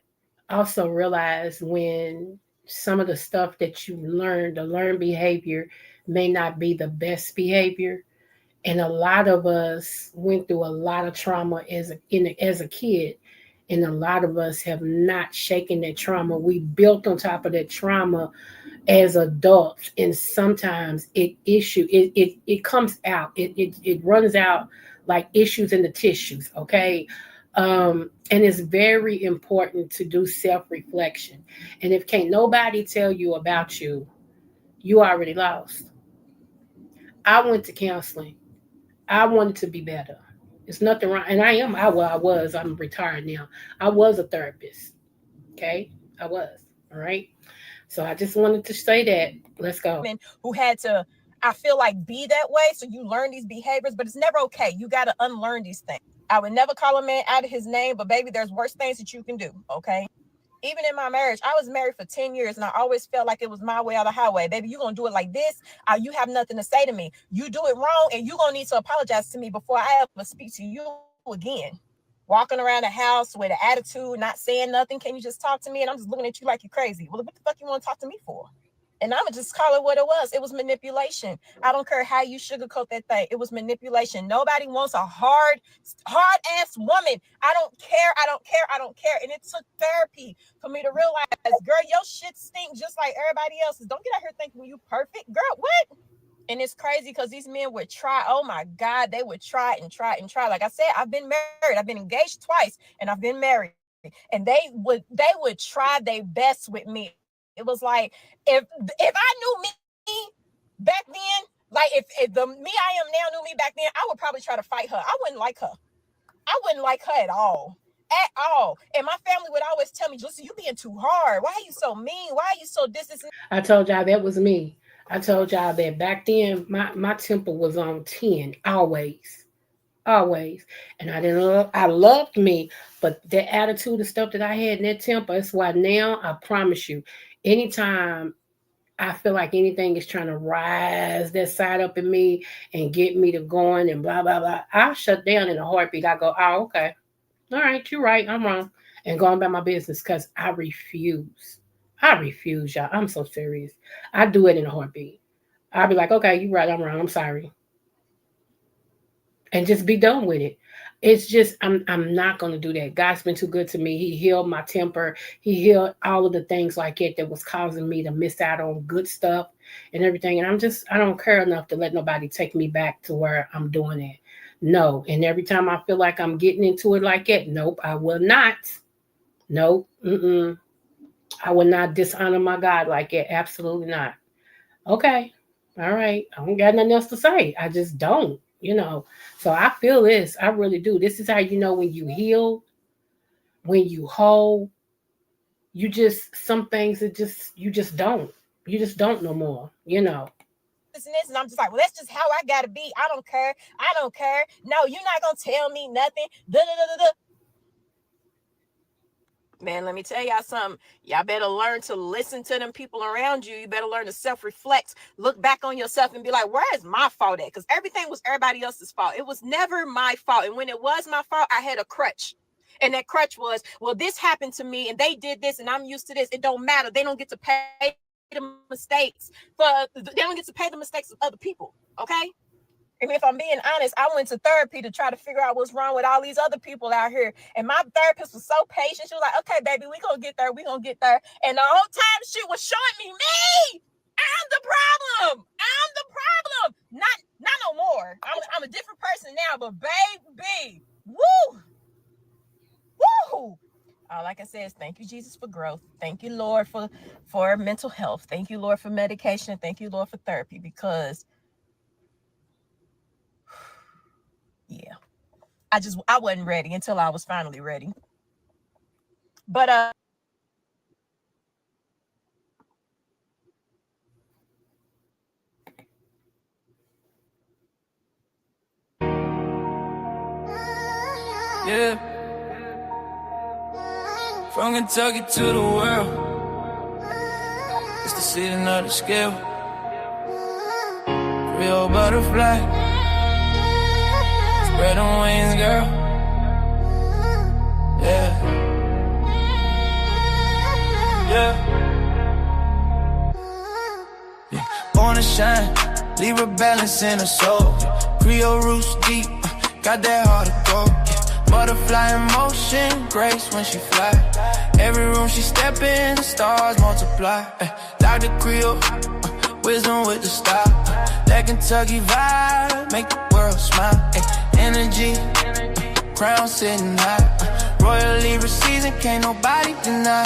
also realize when some of the stuff that you learned, the learned behavior, may not be the best behavior. And a lot of us went through a lot of trauma as a kid, and a lot of us have not shaken that trauma. We built on top of that trauma as adults, and sometimes it comes out. It runs out like issues in the tissues. Okay. And it's very important to do self-reflection. And if can't nobody tell you about you, you already lost. I went to counseling. I wanted to be better. It's nothing wrong. And I'm retired now. I was a therapist. Okay. I was. All right. So I just wanted to say that. Let's go. Who had to, I feel like, be that way. So you learn these behaviors, but it's never okay. You got to unlearn these things. I would never call a man out of his name, but baby, there's worse things that you can do. Okay. Even in my marriage, I was married for 10 years and I always felt like it was my way or the highway. Baby, you're going to do it like this. You have nothing to say to me. You do it wrong and you're going to need to apologize to me before I ever speak to you again. Walking around the house with an attitude, not saying nothing. Can you just talk to me? And I'm just looking at you like you're crazy. Well, what the fuck you want to talk to me for? And I'm going to just call it what it was. It was manipulation. I don't care how you sugarcoat that thing. It was manipulation. Nobody wants a hard ass woman. I don't care. And it took therapy for me to realize, girl, your shit stinks just like everybody else's. Don't get out here thinking you perfect. Girl, what? And it's crazy because these men would try. Oh my God, they would try and try and try. Like I said, I've been married. I've been engaged twice and I've been married. And they would try their best with me. It was like, if I knew me back then, like if the me I am now knew me back then, I would probably try to fight her. I wouldn't like her. I wouldn't like her at all. At all. And my family would always tell me, Lucy, you being too hard. Why are you so mean? Why are you so distant? I told y'all that was me. I told y'all that back then my temper was on 10, always. And I loved me, but the attitude and stuff that I had in that temper, that's why now I promise you, anytime I feel like anything is trying to rise that side up in me and get me to going and blah, blah, blah, I'll shut down in a heartbeat. I go, oh, okay. All right, you're right. I'm wrong. And going about my business because I refuse, y'all. I'm so serious. I do it in a heartbeat. I'll be like, okay, you're right. I'm wrong. I'm sorry. And just be done with it. It's just, I'm not going to do that. God's been too good to me. He healed my temper. He healed all of the things like it that was causing me to miss out on good stuff and everything. And I don't care enough to let nobody take me back to where I'm doing it. No. And every time I feel like I'm getting into it like that, nope, I will not. Nope. I would not dishonor my God like that. Absolutely not. Okay. All right. I don't got nothing else to say. I just don't, So I feel this. I really do. This is how you know when you heal, when you whole, some things you just don't. You just don't no more, This and I'm just like, well, that's just how I gotta be. I don't care. No, you're not gonna tell me nothing. Man, let me tell y'all something. Y'all better learn to listen to them people around you. You better learn to self-reflect, look back on yourself and be like, where is my fault at? Because everything was everybody else's fault. It was never my fault. And when it was my fault, I had a crutch. And that crutch was, well, this happened to me and they did this and I'm used to this. It don't matter. They don't get to pay the mistakes. They don't get to pay the mistakes of other people. Okay? And if I'm being honest, I went to therapy to try to figure out what's wrong with all these other people out here. And my therapist was so patient. She was like, okay, baby, we're going to get there. We're going to get there. And the whole time she was showing me. I'm the problem. Not no more. I'm a different person now, but baby, woo. Like I said, thank you, Jesus, for growth. Thank you, Lord, for mental health. Thank you, Lord, for medication. Thank you, Lord, for therapy, because yeah, I wasn't ready until I was finally ready. But yeah. From Kentucky to the world, it's the season of the scale. Creole butterfly, spread them wings, girl. Yeah. Born to shine, leave a balance in her soul. Creole roots deep, got that heart of gold. Butterfly in motion, grace when she fly. Every room she step in, the stars multiply. Dr.Creole, wisdom with the style. That Kentucky vibe, make the world smile. Energy, crown sitting high. Royal Libra season, can't nobody deny.